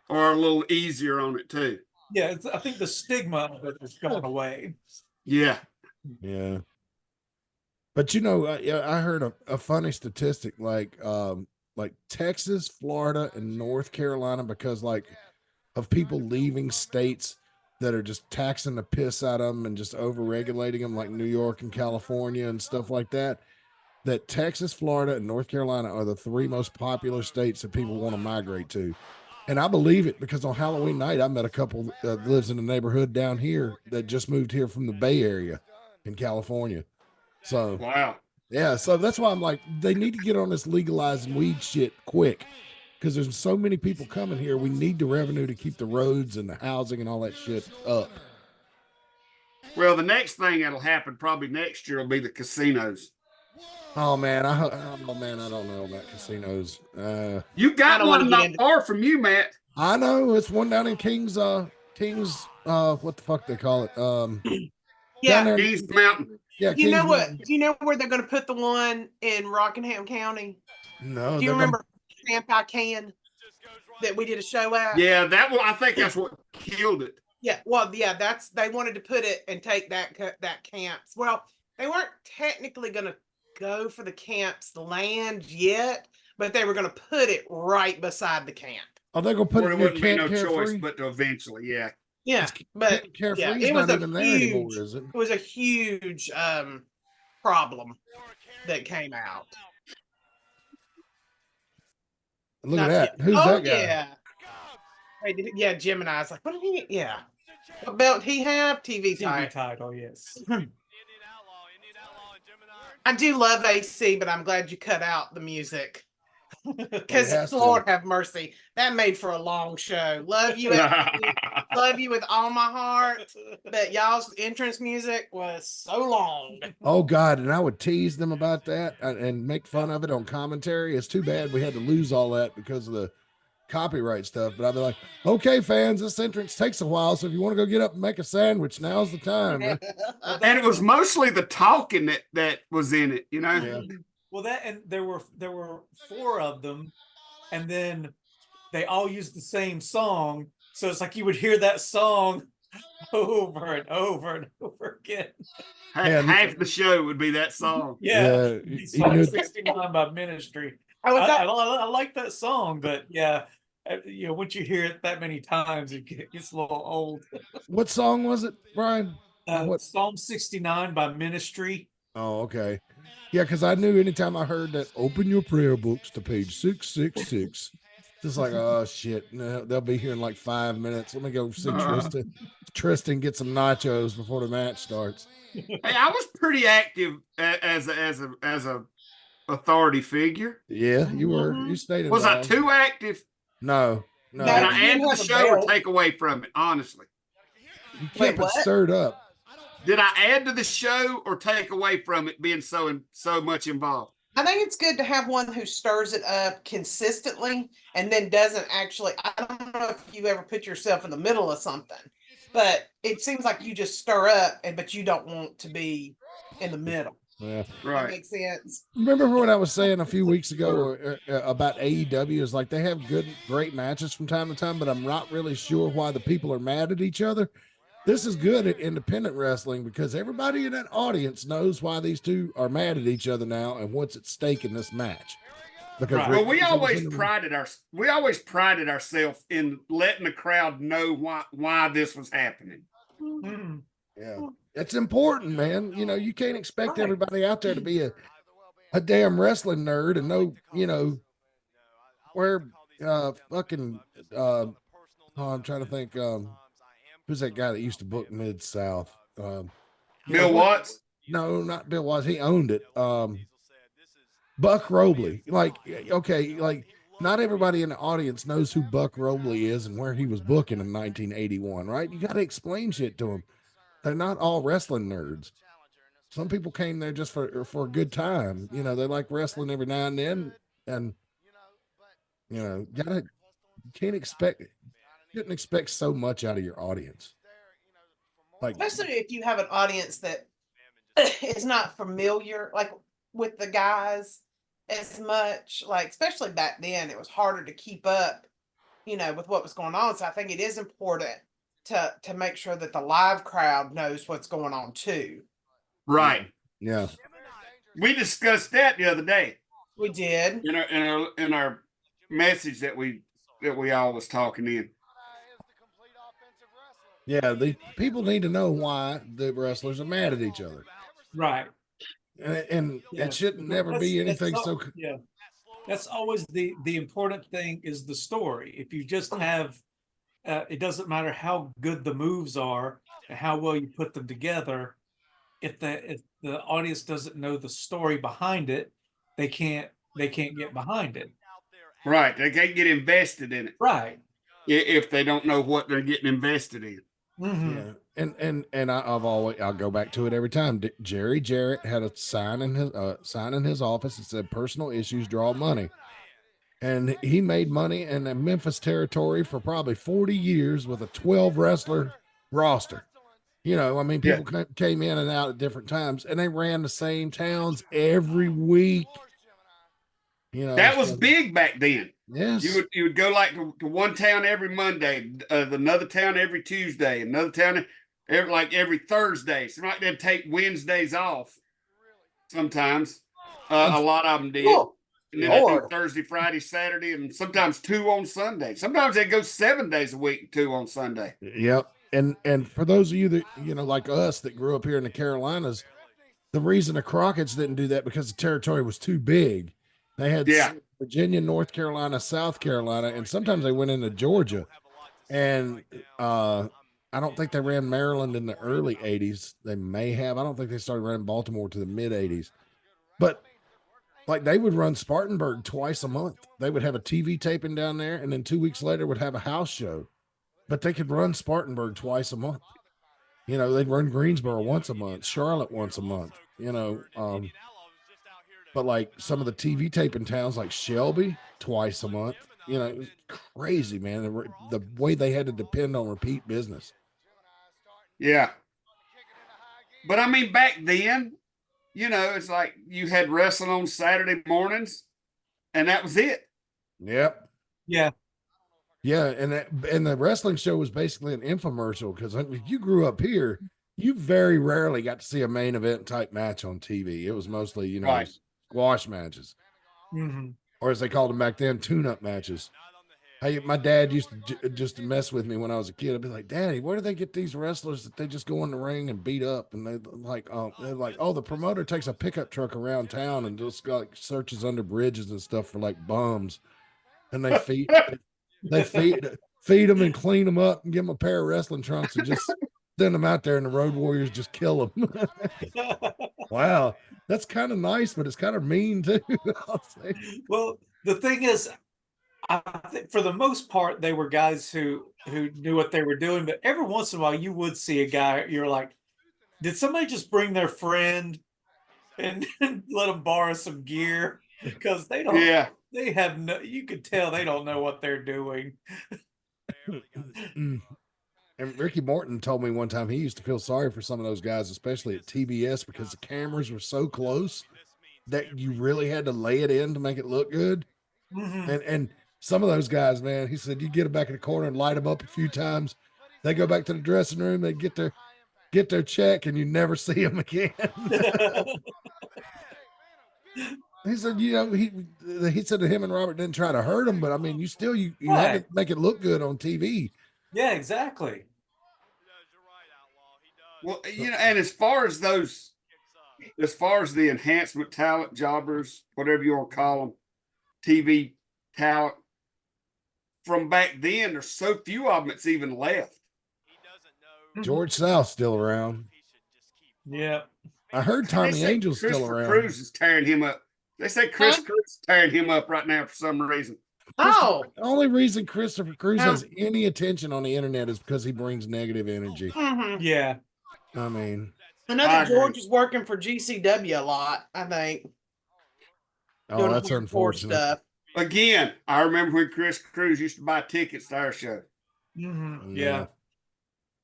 Speaker 1: are a little easier on it too.
Speaker 4: Yeah, I think the stigma of it is going away.
Speaker 1: Yeah.
Speaker 2: Yeah. But I heard a funny statistic like Texas, Florida, and North Carolina, because of people leaving states that are just taxing the piss out of them and just over regulating them, like New York and California and stuff like that. That Texas, Florida, and North Carolina are the 3 most popular states that people want to migrate to. And I believe it because on Halloween night, I met a couple that lives in the neighborhood down here that just moved here from the Bay Area in California. So,
Speaker 1: Wow.
Speaker 2: yeah, so that's why I'm like, they need to get on this legalizing weed shit quick because there's so many people coming here. We need the revenue to keep the roads and the housing and all that shit up.
Speaker 1: Well, the next thing that'll happen probably next year will be the casinos.
Speaker 2: Oh man, I don't know about casinos.
Speaker 1: You
Speaker 3: I
Speaker 1: got
Speaker 3: don't wanna
Speaker 1: one
Speaker 3: get
Speaker 1: not
Speaker 3: into-
Speaker 1: far from you, Matt.
Speaker 2: I know it's one down in Kings, what the fuck they call it? Down
Speaker 3: Yeah.
Speaker 2: there,
Speaker 1: East Mountain.
Speaker 2: yeah.
Speaker 3: Do you know
Speaker 2: Kings
Speaker 3: what?
Speaker 2: Mountain.
Speaker 3: Do you know where they're going to put the one in Rockingham County?
Speaker 2: No,
Speaker 3: Do you
Speaker 2: they're
Speaker 3: remember Camp I Can that we did a show at?
Speaker 1: Yeah, that one. I think that's what killed it.
Speaker 3: Yeah. Well, yeah, they wanted to put it and take that camps. Well, they weren't technically going to go for the camp's land yet, but they were going to put it right beside the camp.
Speaker 2: Oh, they're gonna put
Speaker 1: Or
Speaker 2: it
Speaker 1: there
Speaker 2: near
Speaker 1: wouldn't be
Speaker 2: Camp
Speaker 1: no choice,
Speaker 2: Carefree.
Speaker 1: but eventually, yeah.
Speaker 3: Yeah, but
Speaker 2: Camp Carefree's
Speaker 3: yeah, it was
Speaker 2: not
Speaker 3: a
Speaker 2: even there anymore,
Speaker 3: huge-
Speaker 2: is it?
Speaker 3: it was a huge problem that came out.
Speaker 2: Look
Speaker 3: Not
Speaker 2: at that.
Speaker 3: yet.
Speaker 2: Who's
Speaker 3: Oh,
Speaker 2: that guy?
Speaker 3: Yeah. Wait, yeah, Gemini's like, what did he? Yeah. What belt he have? TV
Speaker 4: TV
Speaker 3: title.
Speaker 4: title, yes.
Speaker 3: I do love AC, but I'm glad you cut out the music.
Speaker 2: has
Speaker 3: Because
Speaker 2: to.
Speaker 3: Lord have mercy, that made for a long show. Love you, AC. love you with all my heart, but y'all's entrance music was so long.
Speaker 2: Oh God, and I would tease them about that and make fun of it on commentary. It's too bad we had to lose all that because of the copyright stuff, but I'd be like, okay, fans, this entrance takes a while, so if you want to go get up and make a sandwich, now's the time.
Speaker 1: And it was mostly the talking that was in it, you know.
Speaker 2: Yeah.
Speaker 4: Well, that, and there were 4 of them, and then they all used the same song, so it's like you would hear that song over and over and over again.
Speaker 1: Half the show would be that song.
Speaker 4: Yeah, Song 69 by Ministry. I like that song, but yeah, you know, once you hear it that many times, it gets a little old.
Speaker 2: What song was it, Brian?
Speaker 4: What? Psalm 69 by Ministry.
Speaker 2: Oh, okay. Yeah, because I knew anytime I heard that, open your prayer books to page 666. Just like, oh shit, no, they'll be here in like 5 minutes. Let me go see Tristan get some nachos before the match starts.
Speaker 1: Hey, I was pretty active as a authority figure.
Speaker 2: Yeah, you were. You stayed.
Speaker 1: Was I too active?
Speaker 2: No.
Speaker 1: Did I add to the show or take away from it? Honestly,
Speaker 2: you kept it stirred up.
Speaker 1: Did I add to the show or take away from it being so much involved?
Speaker 3: I think it's good to have one who stirs it up consistently and then doesn't actually. I don't know if you ever put yourself in the middle of something, but it seems like you just stir up, but you don't want to be in the middle.
Speaker 2: Yeah,
Speaker 1: right.
Speaker 3: That makes sense.
Speaker 2: Remember what I was saying a few weeks ago about AEW is like they have great matches from time to time, but I'm not really sure why the people are mad at each other. This is good at independent wrestling because everybody in that audience knows why these two are mad at each other now and what's at stake in this match. Because
Speaker 1: well, we always prided ourselves in letting the crowd know why this was happening.
Speaker 3: Mm-hmm.
Speaker 2: Yeah, it's important, man. You know, you can't expect everybody out there to be a damn wrestling nerd and know, you know, where fucking oh, I'm trying to think who's that guy that used to book Mid-South?
Speaker 1: Bill Watts?
Speaker 2: No, not Bill Watts. He owned it. Buck Robley. Like, okay, like not everybody in the audience knows who Buck Robley is and where he was booking in 1981, right? You got to explain shit to them. They're not all wrestling nerds. Some people came there just for a good time. You know, they like wrestling every now and then, and you know, shouldn't expect so much out of your audience. Like,
Speaker 3: especially if you have an audience that is not familiar, like with the guys as much. Like, especially back then, it was harder to keep up, you know, with what was going on. So I think it is important to make sure that the live crowd knows what's going on too.
Speaker 1: Right.
Speaker 2: Yeah.
Speaker 1: We discussed that the other day.
Speaker 3: We did.
Speaker 1: In our message that we all was talking in.
Speaker 2: Yeah, the people need to know why the wrestlers are mad at each other.
Speaker 4: Right.
Speaker 2: And it should never be anything so.
Speaker 4: Yeah. That's always the important thing is the story. If you just have it doesn't matter how good the moves are and how well you put them together. If the audience doesn't know the story behind it, they can't get behind it.
Speaker 1: Right. They can't get invested in it.
Speaker 4: Right.
Speaker 1: If they don't know what they're getting invested in.
Speaker 2: Mm-hmm. Yeah. And I'll go back to it every time. Jerry Jarrett had a sign in his office that said personal issues draw money. And he made money in the Memphis territory for probably 40 years with a 12 wrestler roster. You know, I mean, people came in and out at different times, and they ran the same towns every week. You know,
Speaker 1: that was big back then.
Speaker 2: Yes,
Speaker 1: you would go like to one town every Monday, another town every Tuesday, another town every Thursday. So like they'd take Wednesdays off. Sometimes, a lot of them did.
Speaker 3: Cool.
Speaker 1: And then they do Thursday, Friday, Saturday, and sometimes 2 on Sunday. Sometimes they go 7 days a week, 2 on Sunday.
Speaker 2: Yep. And for those of you that, you know, like us that grew up here in the Carolinas, the reason the Crockett's didn't do that because the territory was too big. They had Virginia, North Carolina, South Carolina, and sometimes they went into Georgia. And I don't think they ran Maryland in the early 80s. They may have. I don't think they started running Baltimore to the mid 80s. But like they would run Spartanburg twice a month. They would have a TV taping down there, and then 2 weeks later would have a house show. but they could run Spartanburg twice a month. You know, they'd run Greensboro once a month, Charlotte once a month, you know. But like some of the TV taping towns like Shelby twice a month, you know, it was crazy, man. The way they had to depend on repeat business.
Speaker 1: Yeah. But I mean, back then, you know, it's like you had wrestling on Saturday mornings and that was it.
Speaker 2: Yep.
Speaker 4: Yeah.
Speaker 2: Yeah. And the wrestling show was basically an infomercial because if you grew up here, you very rarely got to see a main event type match on TV. It was mostly, you know,
Speaker 1: Right.
Speaker 2: squash matches,
Speaker 4: Mm-hmm.
Speaker 2: or as they called them back then, tune-up matches. Hey, my dad used to just mess with me when I was a kid. I'd be like, "Daddy, where do they get these wrestlers that they just go in the ring and beat up?" And they're like, "Oh, the promoter takes a pickup truck around town and just like searches under bridges and stuff for like bums, and they feed them and clean them up and give them a pair of wrestling trunks and just send them out there, and the Road Warriors just kill them." Wow, that's kind of nice, but it's kind of mean too. I'll say.
Speaker 4: Well, the thing is, I think for the most part, they were guys who knew what they were doing. But every once in a while, you would see a guy. You're like, did somebody just bring their friend and let them borrow some gear? Because they don't.
Speaker 1: Yeah.
Speaker 4: They have no. You could tell they don't know what they're doing.
Speaker 2: And Ricky Morton told me one time he used to feel sorry for some of those guys, especially at TBS, because the cameras were so close that you really had to lay it in to make it look good.
Speaker 4: Mm-hmm.
Speaker 2: And some of those guys, man, he said you get them back in the corner and light them up a few times. They go back to the dressing room, they get their check, and you never see them again. He said, you know, he said that him and Robert didn't try to hurt him, but I mean, you had to make it look good on TV.
Speaker 4: Yeah, exactly.
Speaker 1: Well, you know, and as far as the enhancement talent, jobbers, whatever you want to call them, TV talent, from back then, there's so few of them that's even left.
Speaker 2: George South's still around.
Speaker 4: Yeah.
Speaker 2: I heard Tommy Angel's still around.
Speaker 1: Cruz is tearing him up. They say Chris Cruz is tearing him up right now for some reason.
Speaker 3: Oh,
Speaker 2: The only reason Christopher Cruz has any attention on the internet is because he brings negative energy.
Speaker 3: Mm-hmm.
Speaker 4: Yeah.
Speaker 2: I mean,
Speaker 3: I know that George is working for GCW a lot, I think.
Speaker 2: Oh, that's unfortunate.
Speaker 3: Stuff.
Speaker 1: Again, I remember when Chris Cruz used to buy tickets to our show.
Speaker 4: Mm-hmm. Yeah.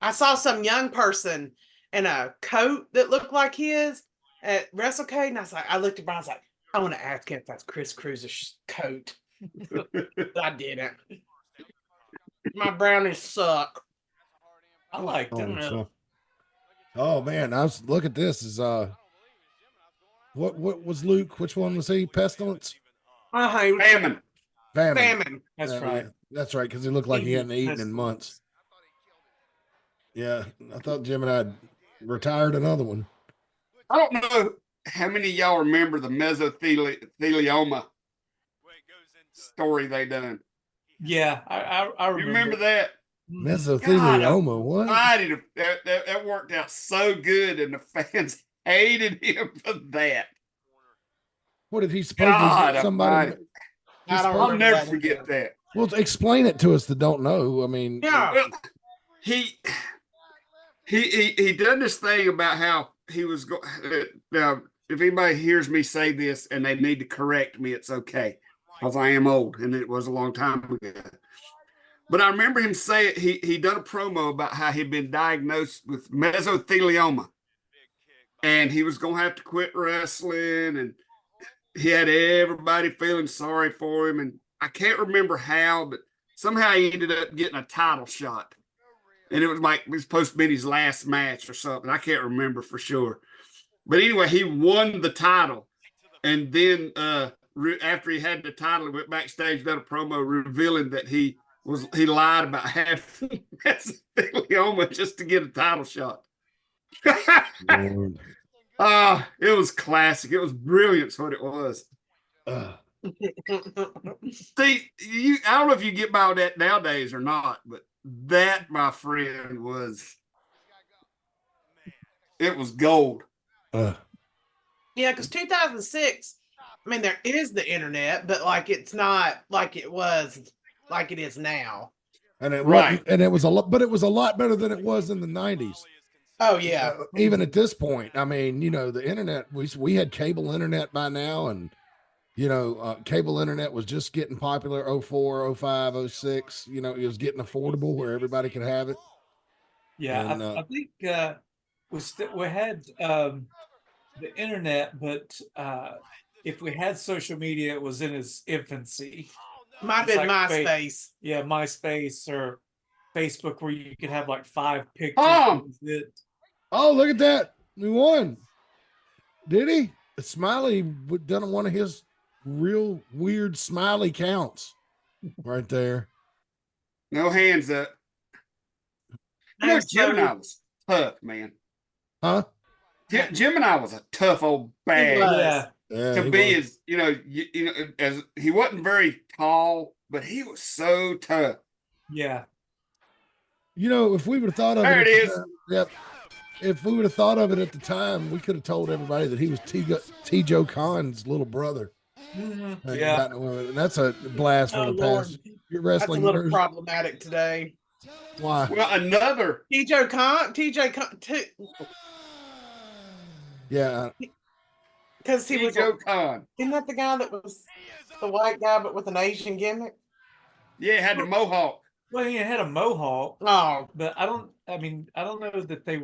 Speaker 3: I saw some young person in a coat that looked like his at WrestleCade, and I looked at him, I was like, I want to ask him if that's Chris Cruz's coat. I didn't. My brownies suck.
Speaker 4: I like them.
Speaker 2: Oh man, look at this. Is what was Luke? Which one was he? Pestilence?
Speaker 1: Famine.
Speaker 4: That's right.
Speaker 2: That's right, because he looked like he hadn't eaten in months. Yeah, I thought Jim and I had retired another one.
Speaker 1: I don't know how many of y'all remember the mesothelioma story they done.
Speaker 4: Yeah, I remember.
Speaker 1: You remember that?
Speaker 2: Mesothelioma, what?
Speaker 1: That worked out so good, and the fans hated him for that.
Speaker 2: What did he supposedly somebody?
Speaker 1: I'll never forget that.
Speaker 2: Well, explain it to us that don't know. I mean,
Speaker 1: well, he done this thing about how he was going. Now, if anybody hears me say this and they need to correct me, it's okay, because I am old and it was a long time ago. But I remember him saying he done a promo about how he'd been diagnosed with mesothelioma, and he was gonna have to quit wrestling, and he had everybody feeling sorry for him. And I can't remember how, but somehow he ended up getting a title shot. And it was supposed to be his last match or something. I can't remember for sure. But anyway, he won the title. And then after he had the title, he went backstage, done a promo revealing that he lied about having mesothelioma just to get a title shot. It was classic. It was brilliant. That's what it was. See, I don't know if you get by with that nowadays or not, but that, my friend, it was gold.
Speaker 3: Yeah, because 2006, I mean, there is the internet, but like it's not like it was, like it is now.
Speaker 2: and it
Speaker 1: Right.
Speaker 2: wasn't, and it was a lot, but it was a lot better than it was in the 90s.
Speaker 3: Oh yeah.
Speaker 2: Even at this point, I mean, the internet, we had cable internet by now, and cable internet was just getting popular 04, 05, 06. It was getting affordable where everybody could have it.
Speaker 4: Yeah,
Speaker 2: And,
Speaker 4: I think we had the internet, but if we had social media, it was in its infancy.
Speaker 3: Might have been MySpace.
Speaker 4: Yeah, MySpace or Facebook, where you could have like 5 pictures.
Speaker 2: Oh, look at that. We won. Did he? Smiley done one of his real weird smiley counts right there.
Speaker 1: No hands up. Gemini was tough, man.
Speaker 2: Huh?
Speaker 1: Gemini was a tough old bag. To be as as he wasn't very tall, but he was so tough.
Speaker 4: Yeah.
Speaker 2: If we would have thought of
Speaker 1: there
Speaker 2: it
Speaker 1: is.
Speaker 2: Yep. If we would have thought of it at the time, we could have told everybody that he was T. Joe Khan's little brother.
Speaker 4: Mm-hmm.
Speaker 2: Yeah. And that's a blast from the past. Your wrestling
Speaker 3: that's a little problematic today.
Speaker 2: Why?
Speaker 1: Well, another
Speaker 3: TJ Khan.
Speaker 2: Yeah.
Speaker 3: Because he was
Speaker 1: Joe Khan.
Speaker 3: Isn't that the guy that was the white guy but with an Asian gimmick?
Speaker 1: Yeah, he had the mohawk.
Speaker 4: Well, he had a mohawk.
Speaker 3: Oh,
Speaker 4: but I don't know that they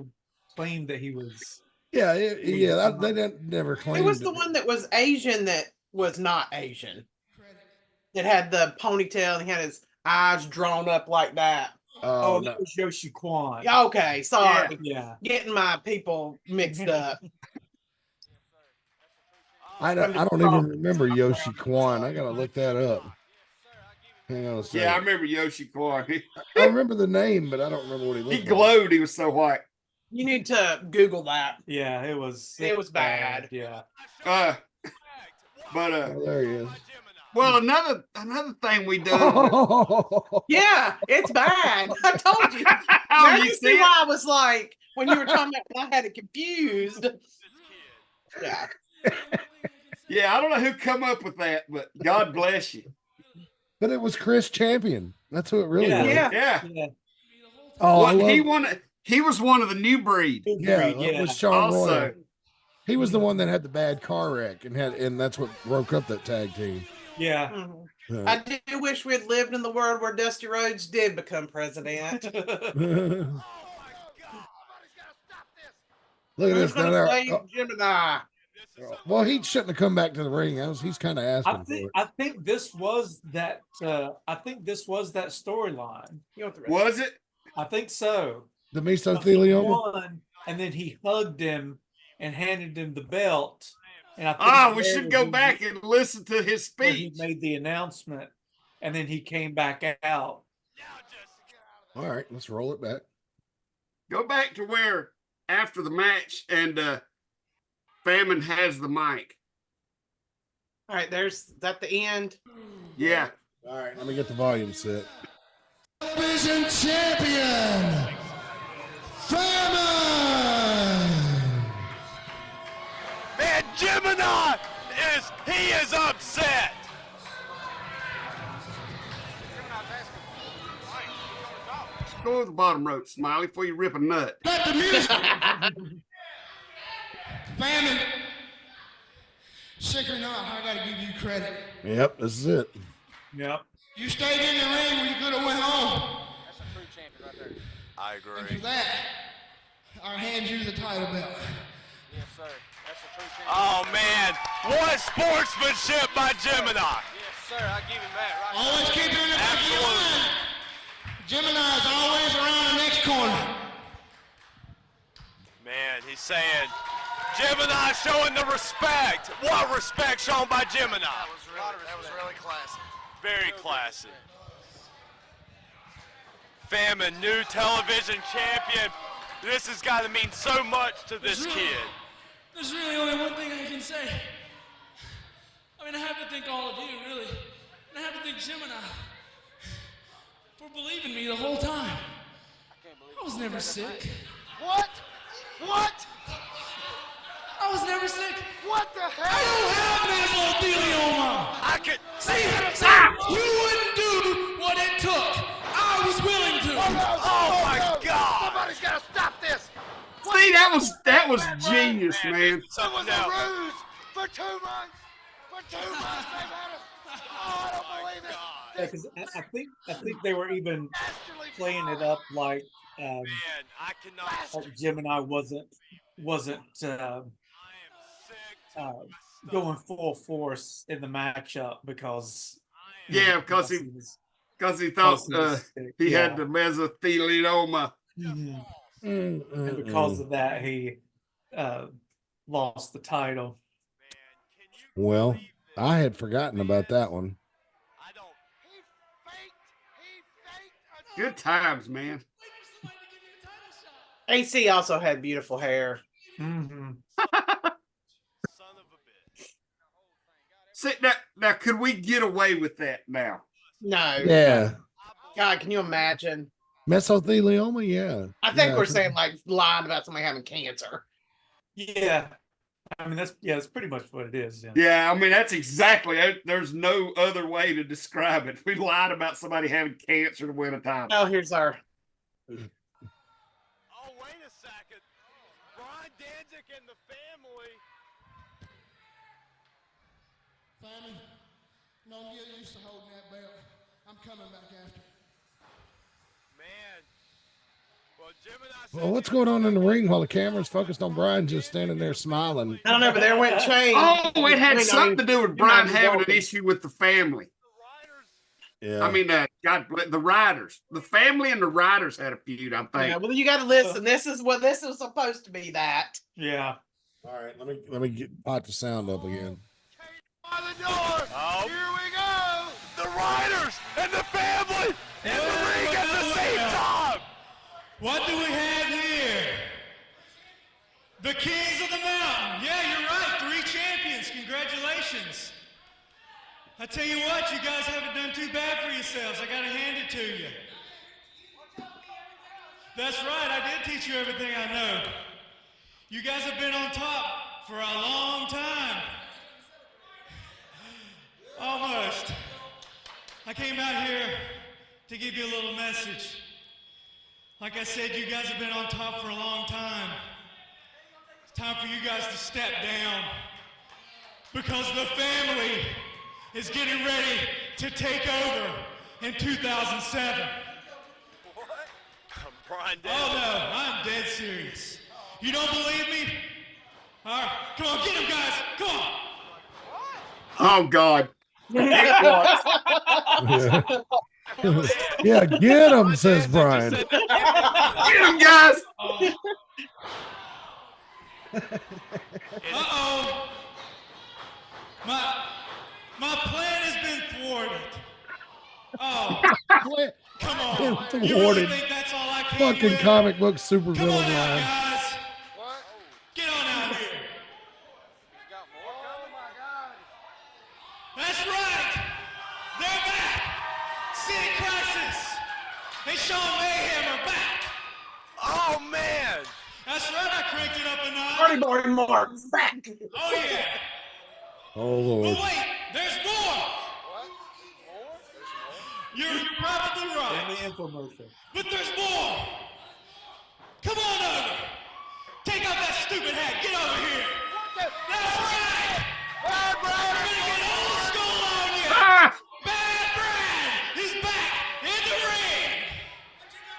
Speaker 4: claimed that he was.
Speaker 2: Yeah, they never claimed.
Speaker 3: It was the one that was Asian that was not Asian. That had the ponytail and he had his eyes drawn up like that.
Speaker 4: Oh, that was Yoshi Kwan.
Speaker 3: Okay, sorry.
Speaker 4: Yeah.
Speaker 3: Getting my people mixed up.
Speaker 2: I don't even remember Yoshi Kwan. I gotta look that up. Hang on a second.
Speaker 1: Yeah, I remember Yoshi Kwan.
Speaker 2: I remember the name, but I don't remember what he looked like.
Speaker 1: He glowed. He was so white.
Speaker 3: You need to Google that.
Speaker 4: Yeah, it was
Speaker 3: bad.
Speaker 4: Yeah.
Speaker 1: But
Speaker 2: there he is.
Speaker 1: Well, another thing we done.
Speaker 3: Yeah, it's bad. I told you. Now you see why I was like, when you were talking about, I had it confused. Yeah.
Speaker 1: Yeah, I don't know who come up with that, but God bless you.
Speaker 2: But it was Chris Champion. That's who it really was.
Speaker 1: Yeah.
Speaker 2: Oh,
Speaker 1: he was one of the new breed.
Speaker 2: Yeah, it was Sean Roy. He was the one that had the bad car wreck and that's what broke up that tag team.
Speaker 4: Yeah.
Speaker 3: Mm-hmm. I do wish we had lived in the world where Dusty Rhodes did become president.
Speaker 2: Look at this down there.
Speaker 3: Gemini.
Speaker 2: Well, he shouldn't have come back to the ring. He's kind of asking for it.
Speaker 4: I think this was that. Storyline.
Speaker 1: Was it?
Speaker 4: I think so.
Speaker 2: The mesothelioma.
Speaker 4: And then he hugged him and handed him the belt. And I think
Speaker 1: we should go back and listen to his speech.
Speaker 4: He made the announcement, and then he came back out.
Speaker 2: All right, let's roll it back.
Speaker 1: Go back to where after the match and Famine has the mic.
Speaker 3: All right, is that the end?
Speaker 1: Yeah.
Speaker 2: All right, let me get the volume set.
Speaker 7: Television champion, Famine.
Speaker 9: Man, Gemini is upset.
Speaker 1: Go to the bottom rope, Smiley, before you rip a nut.
Speaker 7: Let the music. Famine. Sick or not, I gotta give you credit.
Speaker 2: Yep, this is it.
Speaker 4: Yep.
Speaker 7: You stayed in the ring when you could have went home.
Speaker 9: That's a true champion right there. I agree.
Speaker 7: And for that, I hand you the title belt.
Speaker 9: Yes, sir. That's a true champion. Oh, man. What sportsmanship by Gemini. Yes, sir. I give him that right.
Speaker 7: Always keep it in the back of your mind. Gemini is always around the next corner.
Speaker 9: Man, he's saying Gemini showing the respect. What respect shown by Gemini? That was really classy. Very classy. Famine, new television champion. This has got to mean so much to this kid.
Speaker 8: There's really only one thing I can say. I mean, I have to thank all of you, really. And I have to thank Gemini for believing me the whole time. I was never sick.
Speaker 6: What? What?
Speaker 8: I was never sick.
Speaker 6: What the hell?
Speaker 8: I don't have mesothelioma.
Speaker 9: I could
Speaker 8: See, you wouldn't do what it took. I was willing
Speaker 9: Oh my God!
Speaker 6: Somebody's got to stop this.
Speaker 1: See, that was genius, man.
Speaker 6: It was a ruse for 2 months. For 2 months, they've had us. Oh, I don't believe it.
Speaker 4: Yeah, because I think they were even playing it up like
Speaker 9: Man, I cannot.
Speaker 4: like Gemini wasn't going full force in the matchup because
Speaker 1: because he thought he
Speaker 4: yeah.
Speaker 1: had the mesothelioma.
Speaker 4: And because of that, he lost the title.
Speaker 2: Well, I had forgotten about that one.
Speaker 1: Good times, man.
Speaker 3: AC also had beautiful hair.
Speaker 1: See, now, could we get away with that now?
Speaker 3: No.
Speaker 2: Yeah.
Speaker 3: God, can you imagine?
Speaker 2: Mesothelioma, yeah.
Speaker 3: I think
Speaker 2: Yeah,
Speaker 3: we're saying like lying about somebody having cancer.
Speaker 4: Yeah. I mean, that's pretty much what it is. Yeah.
Speaker 1: Yeah, I mean, that's exactly, there's no other way to describe it. We lied about somebody having cancer to win a title.
Speaker 3: Oh, here's our.
Speaker 9: Oh, wait a second. Brian Danzig and the family.
Speaker 6: Family, don't get used to holding that belt. I'm coming back after.
Speaker 9: Man. Well, Gemini.
Speaker 2: Well, what's going on in the ring while the camera's focused on Brian just standing there smiling?
Speaker 3: I don't know, but there went Shane.
Speaker 1: Oh, it had something to do with Brian having an issue with the family.
Speaker 2: Yeah.
Speaker 1: I mean, God, the Riders, the family and the Riders had a feud, I think.
Speaker 3: Yeah, well, you got to listen. This is supposed to be. That.
Speaker 4: Yeah.
Speaker 2: All right, let me pot the sound up again.
Speaker 6: By the door.
Speaker 9: Oh.
Speaker 6: Here we go.
Speaker 9: The Riders and the family in the ring at the same time.
Speaker 8: What do we have here? The Kings of the Mountain. Yeah, you're right. 3 champions. Congratulations. I tell you what, you guys haven't done too bad for yourselves. I got to hand it to you. That's right. I did teach you everything I know. You guys have been on top for a long time. Almost. I came out here to give you a little message. Like I said, you guys have been on top for a long time. It's time for you guys to step down because the family is getting ready to take over in 2007.
Speaker 9: What? Brian Danzig.
Speaker 8: Oh no, I'm dead serious. You don't believe me? All right, come on, get him, guys. Come on.
Speaker 1: Oh, God.
Speaker 2: Yeah, get him, says Brian.
Speaker 1: Get him, guys.
Speaker 8: Uh-oh. My plan has been thwarted. Oh, come on. You really
Speaker 2: Thwarted.
Speaker 8: think that's all I came
Speaker 2: Fucking
Speaker 8: with?
Speaker 2: comic book super
Speaker 8: Come on
Speaker 2: villain
Speaker 8: out,
Speaker 2: line.
Speaker 8: guys.
Speaker 6: What?
Speaker 8: Get on out here.
Speaker 6: You got more? Oh my God.
Speaker 8: That's right. They're back. City Crisis. They Sean Mayhem are back.
Speaker 9: Oh, man.
Speaker 8: That's right. I cranked it up a notch.
Speaker 3: Party Boy Mark's back.
Speaker 8: Oh, yeah.
Speaker 2: Oh,
Speaker 8: But
Speaker 2: Lord.
Speaker 8: wait, there's more.
Speaker 6: What? More? There's more?
Speaker 8: You're probably
Speaker 4: And
Speaker 8: right.
Speaker 4: the infomercial.
Speaker 8: But there's more. Come on over. Take off that stupid hat. Get over here. That's right.
Speaker 6: Bad
Speaker 8: We're
Speaker 6: Brad.
Speaker 8: gonna get old school on you.
Speaker 1: Ah!
Speaker 8: Bad Brad. He's back in the ring.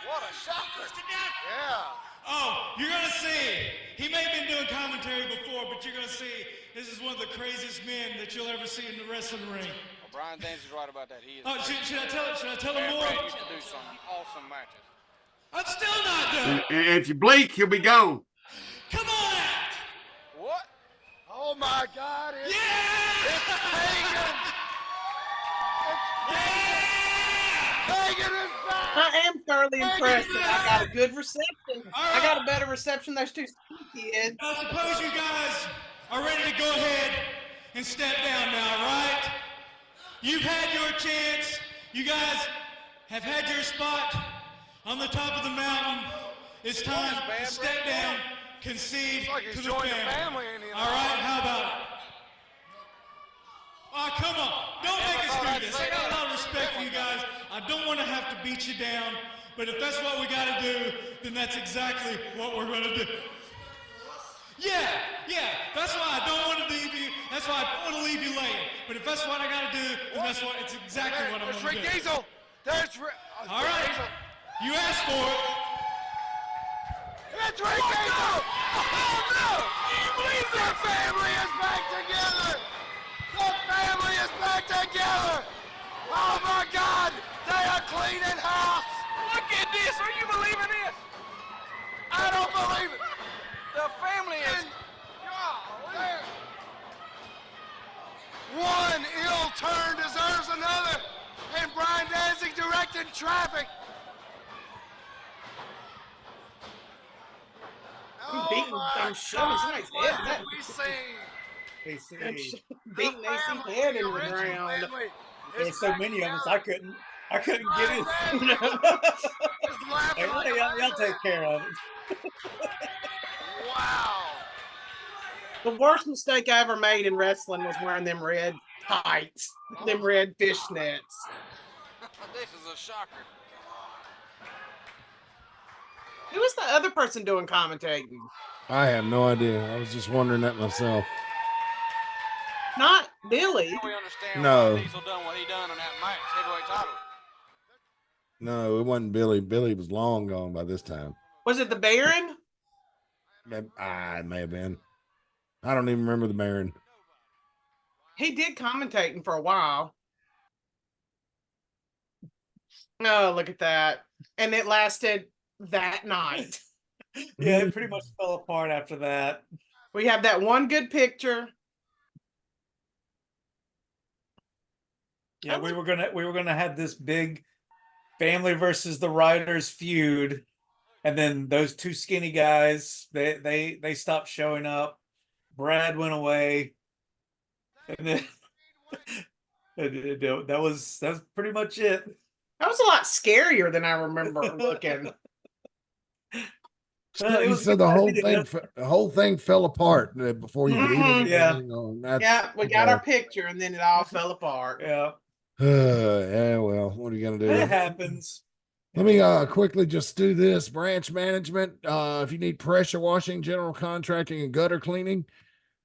Speaker 6: What a shocker. Yeah.
Speaker 8: Oh, you're gonna see. He may have been doing commentary before, but you're gonna see this is one of the craziest men that you'll ever see in the wrestling ring.
Speaker 10: Well, Brian Danzig's right about that. He is.
Speaker 8: Oh, should I tell it? Should I tell him
Speaker 10: Bad
Speaker 8: more?
Speaker 10: Brad used to do some awesome matches.
Speaker 8: I'm still not done.
Speaker 1: And if you blink, he'll be gone.
Speaker 8: Come on out.
Speaker 6: What? Oh my God. It's
Speaker 8: Yeah.
Speaker 6: It's Pagan.
Speaker 8: Yeah.
Speaker 6: Pagan is back.
Speaker 3: I am thoroughly impressed that I got a good reception. I got a better reception than those 2 kids.
Speaker 8: I suppose you guys are ready to go ahead and step down now, right? You've had your chance. You guys have had your spot on the top of the mountain. It's time to step down, concede
Speaker 6: It's like he's
Speaker 8: to the
Speaker 6: joined
Speaker 8: family.
Speaker 6: the family, ain't he?
Speaker 8: All right, how about it? Oh, come on. Don't make us do this. I got a lot of respect for you guys. I don't want to have to beat you down,
Speaker 7: But if that's what we got to do, then that's exactly what we're going to do. Yeah, that's why I don't want to leave you. That's why I don't want to leave you laying. But if that's what I got to do, then that's what. It's exactly what I'm going to do.
Speaker 6: Rick Diesel.
Speaker 7: All right. You asked for it.
Speaker 6: It's Rick Diesel. Oh no! Can you believe their family is back together? The family is back together. Oh my God! They are cleaning house.
Speaker 10: Look at this. Are you believing this?
Speaker 6: I don't believe it.
Speaker 10: The family is.
Speaker 6: One ill turn deserves another, and Brian Danzig directing traffic.
Speaker 3: I'm shoving somebody's
Speaker 6: what
Speaker 3: head.
Speaker 6: have we seen?
Speaker 3: I'm beating AC head into the ground.
Speaker 4: There's so many of us, I couldn't get in. Y'all take care of it.
Speaker 6: Wow.
Speaker 3: The worst mistake I ever made in wrestling was wearing them red tights, them red fishnets.
Speaker 10: This is a shocker.
Speaker 3: Who was the other person doing commentating?
Speaker 2: I have no idea. I was just wondering that myself.
Speaker 3: Not Billy.
Speaker 10: We understand
Speaker 2: No.
Speaker 10: why Diesel done what he done in that match, heavyweight title.
Speaker 2: No, it wasn't Billy. Billy was long gone by this time.
Speaker 3: Was it the Baron?
Speaker 2: It may have been. I don't even remember the Baron.
Speaker 3: He did commentating for a while. Oh, look at that. And it lasted that night.
Speaker 4: Yeah, it pretty much fell apart after that.
Speaker 3: We have that one good picture.
Speaker 4: Yeah, we were gonna have this big family versus the Riders feud, and then those two skinny guys they stopped showing up. Brad went away, and then that was pretty much it.
Speaker 3: That was a lot scarier than I remember looking.
Speaker 2: You said the whole thing fell apart before you could even.
Speaker 3: Yeah, we got our picture, and then it all fell apart.
Speaker 4: Yeah.
Speaker 2: Yeah, well, what are you gonna do?
Speaker 4: It happens.
Speaker 2: Let me quickly just do this. Branch management. If you need pressure washing, general contracting, and gutter cleaning,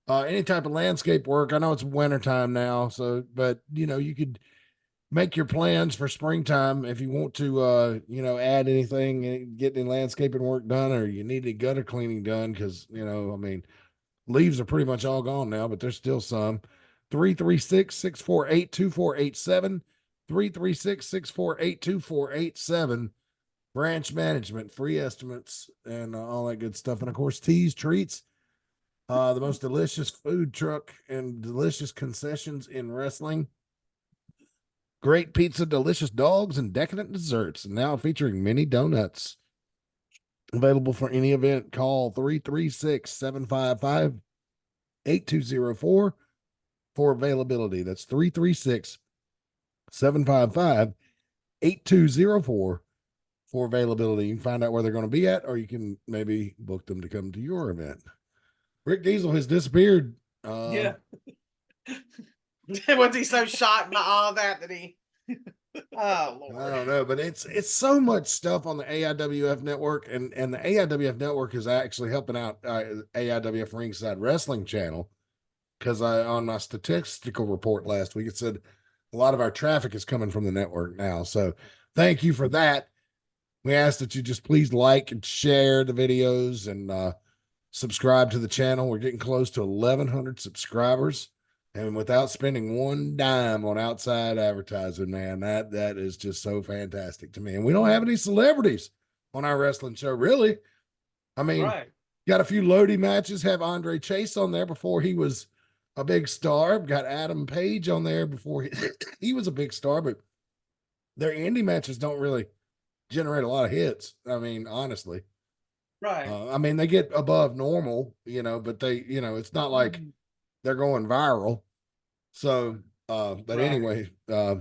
Speaker 2: any type of landscape work. I know it's wintertime now, but you could make your plans for springtime if you want to add anything, get any landscaping work done, or you need any gutter cleaning done, because leaves are pretty much all gone now, but there's still some. 336-648-2487, 336-648-2487. Branch management, free estimates, and all that good stuff. And of course, Teas Treats, the most delicious food truck and delicious concessions in wrestling. Great pizza, delicious dogs, and decadent desserts. And now featuring mini donuts. Available for any event. Call 336-755-8204 for availability. That's 336-755-8204 for availability. You can find out where they're going to be at, or you can maybe book them to come to your event. Rick Diesel has disappeared.
Speaker 3: Yeah. Was he so shocked by all that he? Oh Lord.
Speaker 2: I don't know, but it's so much stuff on the AIWF network, and the AIWF network is actually helping out AIWF Ringside Wrestling channel, because on my statistical report last week, it said a lot of our traffic is coming from the network now. So thank you for that. We ask that you just please like and share the videos and subscribe to the channel. We're getting close to 1,100 subscribers. And without spending one dime on outside advertising, man, that is just so fantastic to me. And we don't have any celebrities on our wrestling show, really. I mean, got a few Lodi matches, have Andre Chase on there before he was a big star. Got Adam Page on there before he was a big star, but their indie matches don't really generate a lot of hits. I mean, honestly.
Speaker 3: Right.
Speaker 2: I mean, they get above normal, but they, it's not like they're going viral. So, but anyway, the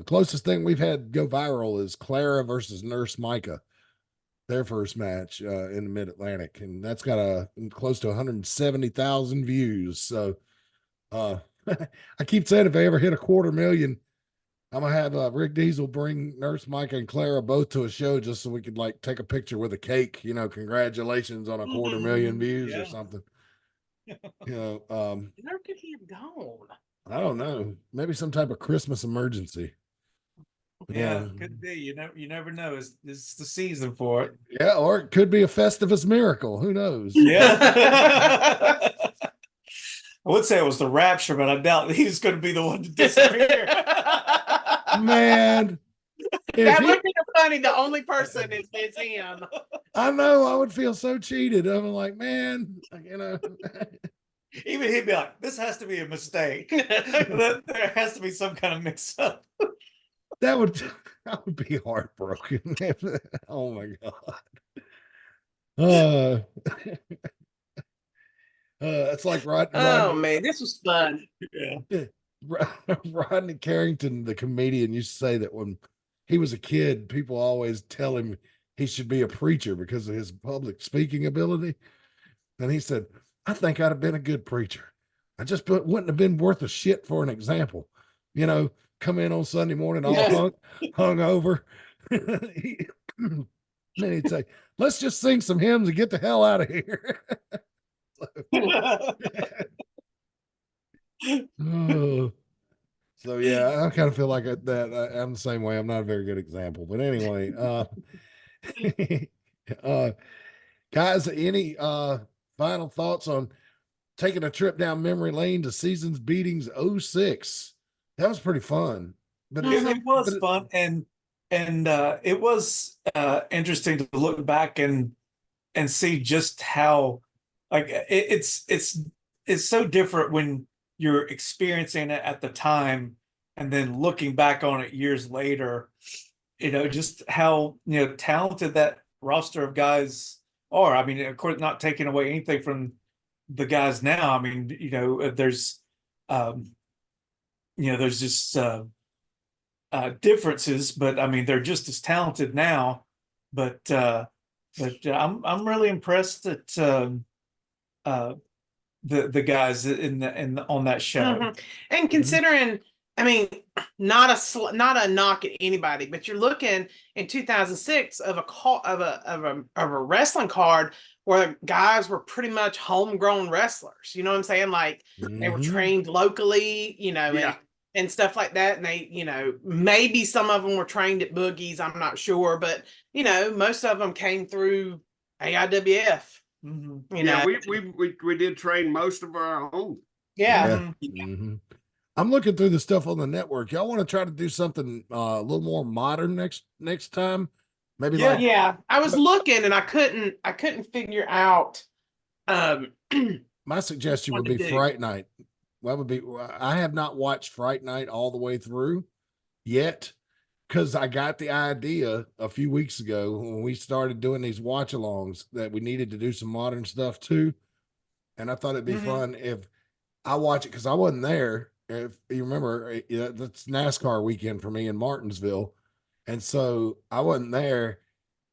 Speaker 2: closest thing we've had go viral is Clara versus Nurse Micah, their first match in the Mid Atlantic, and that's got close to 170,000 views. So, I keep saying if they ever hit 250,000 I'm gonna have Rick Diesel bring Nurse Micah and Clara both to a show just so we could like take a picture with a cake. You know, congratulations on a 250,000 views or something. You know,
Speaker 3: Where could he have gone?
Speaker 2: I don't know. Maybe some type of Christmas emergency.
Speaker 4: Yeah, could be. You never know. It's the season for it.
Speaker 2: Yeah, or it could be a Festivus miracle. Who knows?
Speaker 4: Yeah. I would say it was the rapture, but I doubt he's going to be the one to disappear.
Speaker 2: Man,
Speaker 3: that would be funny. The only person is him.
Speaker 2: I know. I would feel so cheated. I'm like, man, you know.
Speaker 4: Even he'd be like, "This has to be a mistake. There has to be some kind of mix-up."
Speaker 2: I would be heartbroken. Oh my god. It's like
Speaker 3: Rodney, man, this was fun.
Speaker 2: Yeah. Rodney Carrington, the comedian, used to say that when he was a kid, people always tell him he should be a preacher because of his public speaking ability. And he said, I think I'd have been a good preacher. I just wouldn't have been worth a shit for an example. You know, come in on Sunday morning all hung over. Then he'd say, let's just sing some hymns and get the hell out of here. So yeah, I kind of feel like that. I'm the same way. I'm not a very good example, but anyway, guys, any final thoughts on taking a trip down memory lane to Seasons Beatings 06? That was pretty fun. But
Speaker 4: it was fun, and it was interesting to look back and see just how like it's so different when you're experiencing it at the time and then looking back on it years later, you know, just how, you know, talented that roster of guys are. I mean, of course, not taking away anything from the guys now. I mean, you know, there's just differences, but I mean, they're just as talented now. But I'm really impressed that the guys on that show.
Speaker 3: And considering, I mean, not a knock at anybody, but you're looking in 2006 of a wrestling card where guys were pretty much homegrown wrestlers. You know what I'm saying? Like they were trained locally, you know, and stuff like that. And they, you know, maybe some of them were trained at Boogie's. I'm not sure, but you know, most of them came through AIWF. You know,
Speaker 1: we did train most of our own.
Speaker 2: I'm looking through the stuff on the network. Y'all want to try to do something a little more modern next time? Maybe
Speaker 3: I was looking and I couldn't figure out.
Speaker 2: My suggestion would be Fright Night. That would be. I have not watched Fright Night all the way through yet, because I got the idea a few weeks ago when we started doing these watch-alongs that we needed to do some modern stuff too. And I thought it'd be fun if I watch it, because I wasn't there. If you remember, that's NASCAR weekend for me in Martinsville. And so I wasn't there.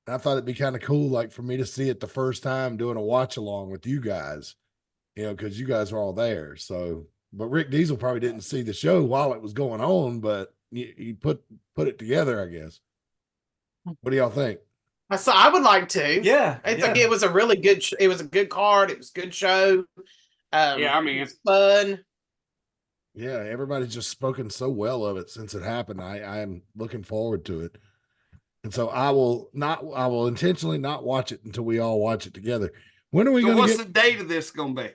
Speaker 2: And I thought it'd be kind of cool, like for me to see it the first time doing a watch-along with you guys, you know, because you guys were all there. So, but Rick Diesel probably didn't see the show while it was going on, but you put it together, I guess. What do y'all think?
Speaker 3: I would like to.
Speaker 4: Yeah,
Speaker 3: I think it was a really good. It was a good card. It was a good show.
Speaker 1: I mean,
Speaker 3: it's fun.
Speaker 2: Yeah, everybody's just spoken so well of it since it happened. I'm looking forward to it, and so I will intentionally not watch it until we all watch it together. When are we going to
Speaker 1: What's the date of this going to be?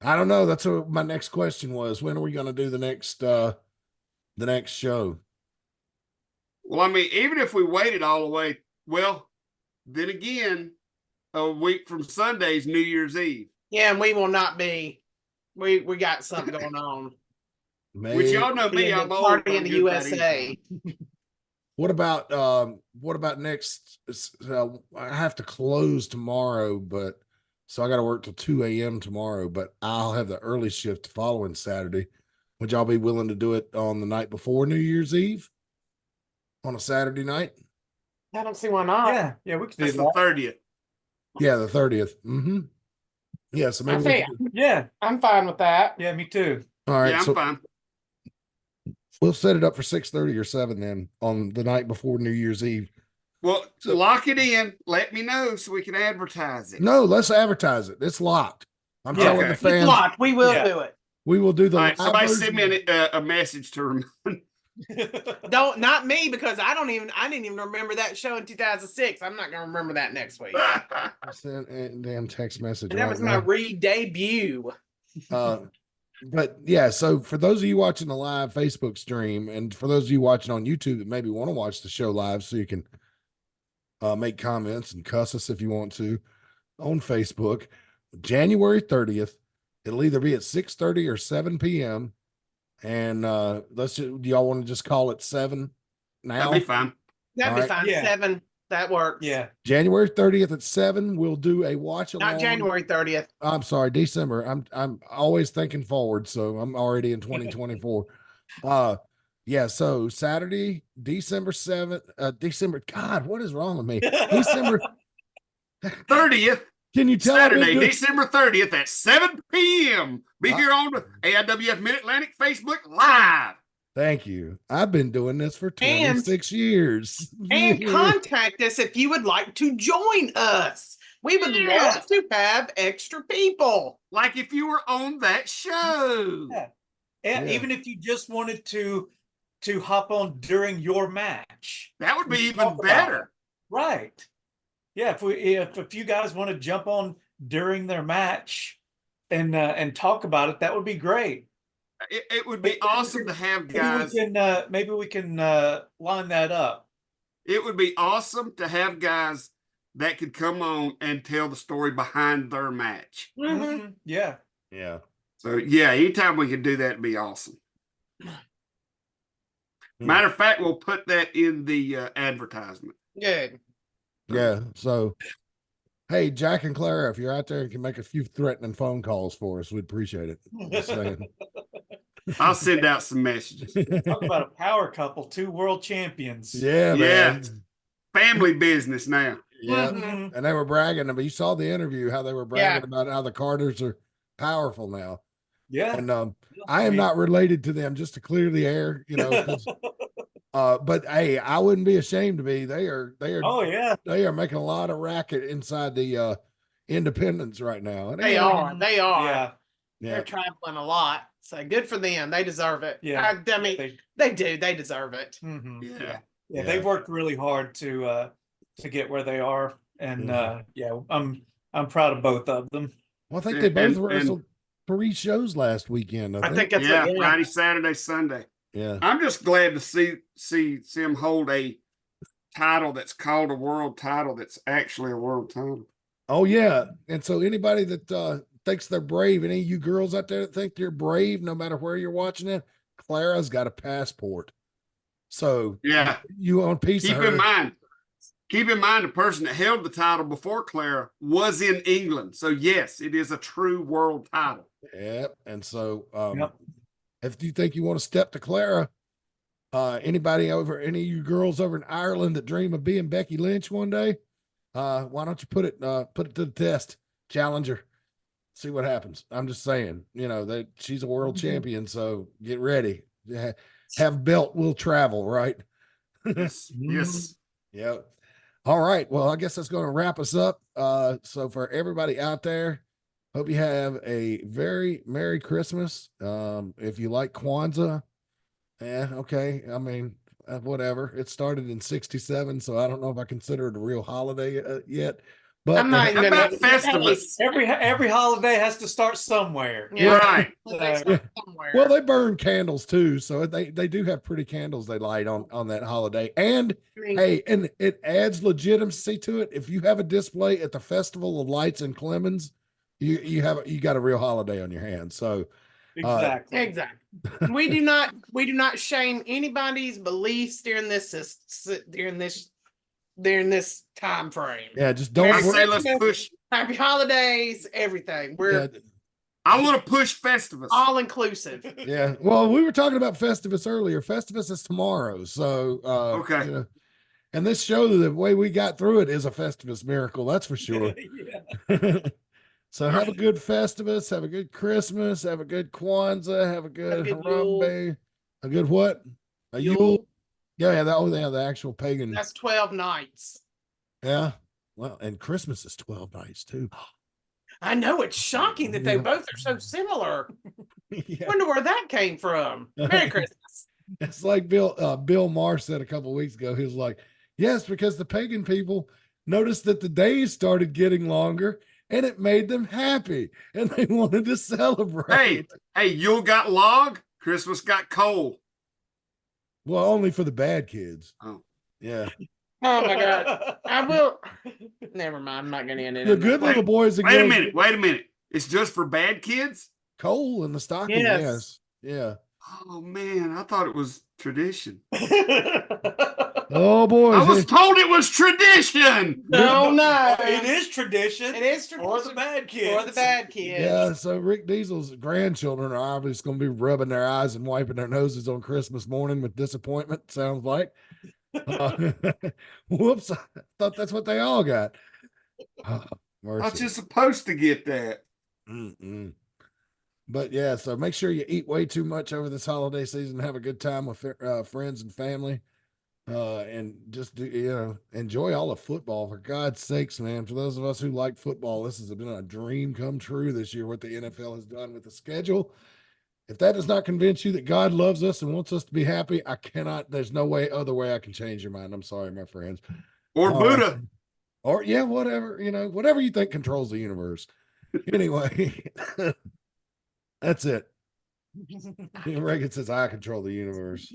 Speaker 2: I don't know. That's what my next question was. When are we going to do the next show?
Speaker 1: Well, I mean, even if we waited all the way, well, then again, a week from Sunday's New Year's Eve.
Speaker 3: Yeah, and we will not be. We got something going on.
Speaker 2: Maybe.
Speaker 1: Which y'all know me, I'm old.
Speaker 3: Party in the USA.
Speaker 2: What about next? I have to close tomorrow, but so I got to work till 2 a.m. tomorrow. But I'll have the early shift the following Saturday. Would y'all be willing to do it on the night before New Year's Eve? On a Saturday night?
Speaker 3: I don't see why not.
Speaker 4: Yeah, we could
Speaker 1: do
Speaker 4: the
Speaker 1: 30th.
Speaker 2: Yeah, the 30th. Yeah, so maybe
Speaker 3: I'm fine with that.
Speaker 4: Yeah, me too.
Speaker 2: All right,
Speaker 1: yeah, I'm fine.
Speaker 2: We'll set it up for 6:30 or 7 then on the night before New Year's Eve.
Speaker 1: Well, lock it in. Let me know so we can advertise it.
Speaker 2: No, let's advertise it. It's locked. I'm telling the
Speaker 3: It's
Speaker 2: fans.
Speaker 3: locked. We will do it.
Speaker 2: We will do the
Speaker 1: All right, somebody
Speaker 2: live
Speaker 1: send
Speaker 2: version.
Speaker 1: me a message to remind.
Speaker 3: Not me, because I didn't even remember that show in 2006. I'm not gonna remember that next week.
Speaker 2: Send a damn text message.
Speaker 3: And that was my re-debut.
Speaker 2: But yeah, so for those of you watching the live Facebook stream, and for those of you watching on YouTube that maybe want to watch the show live, so you can make comments and cuss us if you want to on Facebook, January 30th, it'll either be at 6:30 or 7 p.m. And do y'all want to just call it 7 now?
Speaker 1: That'd be fine.
Speaker 3: That'd be fine. 7. That works.
Speaker 4: Yeah.
Speaker 2: January 30th at 7, we'll do a watch along.
Speaker 3: Not January 30th.
Speaker 2: I'm sorry, December. I'm always thinking forward, so I'm already in 2024. Yeah, so Saturday, December 7th, God, what is wrong with me? December
Speaker 1: 30th.
Speaker 2: Can you tell
Speaker 1: Saturday, December 30th at 7 p.m. Be here on the AIWF Mid Atlantic Facebook Live.
Speaker 2: Thank you. I've been doing this for 26 years.
Speaker 3: And contact us if you would like to join us. We would love to have extra people.
Speaker 1: Like if you were on that show.
Speaker 4: Yeah. And even if you just wanted to hop on during your match.
Speaker 1: That would be even better.
Speaker 4: Right. Yeah, if you guys want to jump on during their match and talk about it, that would be great.
Speaker 1: It would be awesome to have guys.
Speaker 4: Maybe we can line that up.
Speaker 1: It would be awesome to have guys that could come on and tell the story behind their match.
Speaker 3: Mm-hmm.
Speaker 4: Yeah.
Speaker 2: Yeah.
Speaker 1: So yeah, anytime we can do that, it'd be awesome. Matter of fact, we'll put that in the advertisement.
Speaker 3: Good.
Speaker 2: Yeah. So, hey, Jack and Clara, if you're out there and can make a few threatening phone calls for us, we'd appreciate it. Just saying.
Speaker 1: I'll send out some messages.
Speaker 4: Talk about a power couple, 2 world champions.
Speaker 2: Yeah, man.
Speaker 1: Family business now.
Speaker 2: Yeah. And they were bragging, but you saw the interview, how they were bragging about how the Carters are powerful now.
Speaker 4: Yeah.
Speaker 2: And I am not related to them, just to clear the air, but hey, I wouldn't be ashamed to be. They are
Speaker 4: Oh yeah.
Speaker 2: They are making a lot of racket inside the independents right now. And
Speaker 3: They are.
Speaker 4: Yeah.
Speaker 3: They're traveling a lot. So good for them. They deserve it.
Speaker 4: Yeah.
Speaker 3: I mean, they do. They deserve it.
Speaker 4: Mm-hmm.
Speaker 1: Yeah.
Speaker 4: They've worked really hard to get where they are. And I'm proud of both of them.
Speaker 2: Well, I think they both wrestled 3 shows last weekend.
Speaker 3: I think that's
Speaker 1: Friday, Saturday, Sunday.
Speaker 2: Yeah.
Speaker 1: I'm just glad to see them hold a title that's called a world title that's actually a world title.
Speaker 2: Oh yeah. And so anybody that thinks they're brave, any of you girls out there that think you're brave, no matter where you're watching it, Clara's got a passport. So
Speaker 1: yeah,
Speaker 2: you own a piece of her.
Speaker 1: Keep in mind the person that held the title before Clara was in England. So yes, it is a true world title.
Speaker 2: Yep. And so if you think you want to step to Clara, any of you girls over in Ireland that dream of being Becky Lynch one day, why don't you put it to the test, challenge her, see what happens. I'm just saying, that she's a world champion, so get ready. Have belt will travel, right?
Speaker 1: Yes.
Speaker 2: Yep. All right. Well, I guess that's going to wrap us up. So for everybody out there, hope you have a very Merry Christmas. If you like Kwanzaa, okay. I mean, whatever. It started in '67, so I don't know if I consider it a real holiday yet. But
Speaker 3: I'm not even
Speaker 1: about Festivus.
Speaker 4: Every holiday has to start somewhere.
Speaker 3: Yeah.
Speaker 1: Right.
Speaker 2: Well, they burn candles too, so they do have pretty candles they light on that holiday. And hey, and it adds legitimacy to it. If you have a display at the Festival of Lights in Clemens, you got a real holiday on your hands. So
Speaker 4: exactly.
Speaker 3: We do not shame anybody's beliefs during this time frame.
Speaker 2: Yeah, just don't
Speaker 1: say let's push.
Speaker 3: Happy holidays, everything.
Speaker 1: I want to push Festivus.
Speaker 3: All inclusive.
Speaker 2: Yeah. Well, we were talking about Festivus earlier. Festivus is tomorrow. So
Speaker 1: okay.
Speaker 2: And this show, the way we got through it, is a Festivus miracle, that's for sure. So have a good Festivus, have a good Christmas, have a good Kwanzaa, have a good Harambe. A good what? A Yule? Yeah, the actual pagan.
Speaker 3: That's 12 nights.
Speaker 2: Yeah. Well, and Christmas is 12 nights too.
Speaker 3: I know, it's shocking that they both are so similar.
Speaker 2: Yeah.
Speaker 3: Wonder where that came from. Merry Christmas.
Speaker 2: It's like Bill Maher said a couple of weeks ago. He was like, yes, because the pagan people noticed that the days started getting longer and it made them happy and they wanted to celebrate.
Speaker 1: Hey, Yule got log, Christmas got coal.
Speaker 2: Well, only for the bad kids.
Speaker 1: Oh.
Speaker 2: Yeah.
Speaker 3: Oh my God. I will. Never mind. I'm not going to end it.
Speaker 2: The good little boys.
Speaker 1: Wait a minute. It's just for bad kids?
Speaker 2: Coal in the stocking. Yes. Yeah.
Speaker 1: Oh man, I thought it was tradition.
Speaker 2: Oh boy.
Speaker 1: I was told it was tradition.
Speaker 3: No.
Speaker 4: It is tradition.
Speaker 3: It is tradition.
Speaker 4: For the bad kids.
Speaker 3: For the bad kids.
Speaker 2: Yeah, so Rick Diesel's grandchildren are obviously going to be rubbing their eyes and wiping their noses on Christmas morning with disappointment, sounds like. Whoops, I thought that's what they all got. Oh, mercy.
Speaker 1: Not just supposed to get that.
Speaker 2: But yeah, so make sure you eat way too much over this holiday season. Have a good time with friends and family. And just enjoy all the football, for God's sakes, man. For those of us who like football, this has been a dream come true this year, what the NFL has done with the schedule. If that does not convince you that God loves us and wants us to be happy, there's no other way I can change your mind. I'm sorry, my friends.
Speaker 1: Or Buddha.
Speaker 2: Or yeah, whatever, whatever you think controls the universe. Anyway, that's it. Reagan says, I control the universe.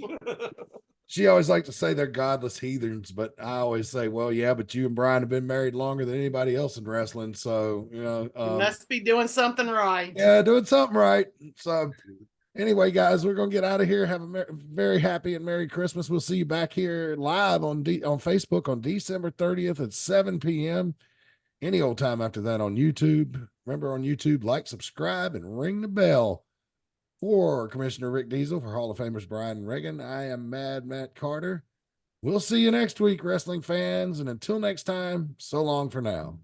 Speaker 2: She always liked to say they're godless heathens, but I always say, well, yeah, but you and Brian have been married longer than anybody else in wrestling. So,
Speaker 3: you must be doing something right.
Speaker 2: Yeah, doing something right. So anyway, guys, we're going to get out of here. Have a very happy and Merry Christmas. We'll see you back here live on Facebook on December 30th at 7 p.m. Any old time after that on YouTube. Remember, on YouTube, like, subscribe, and ring the bell. For Commissioner Rick Diesel, for Hall of Famers Brian and Reagan, I am Mad Matt Carter. We'll see you next week, wrestling fans. And until next time, so long for now.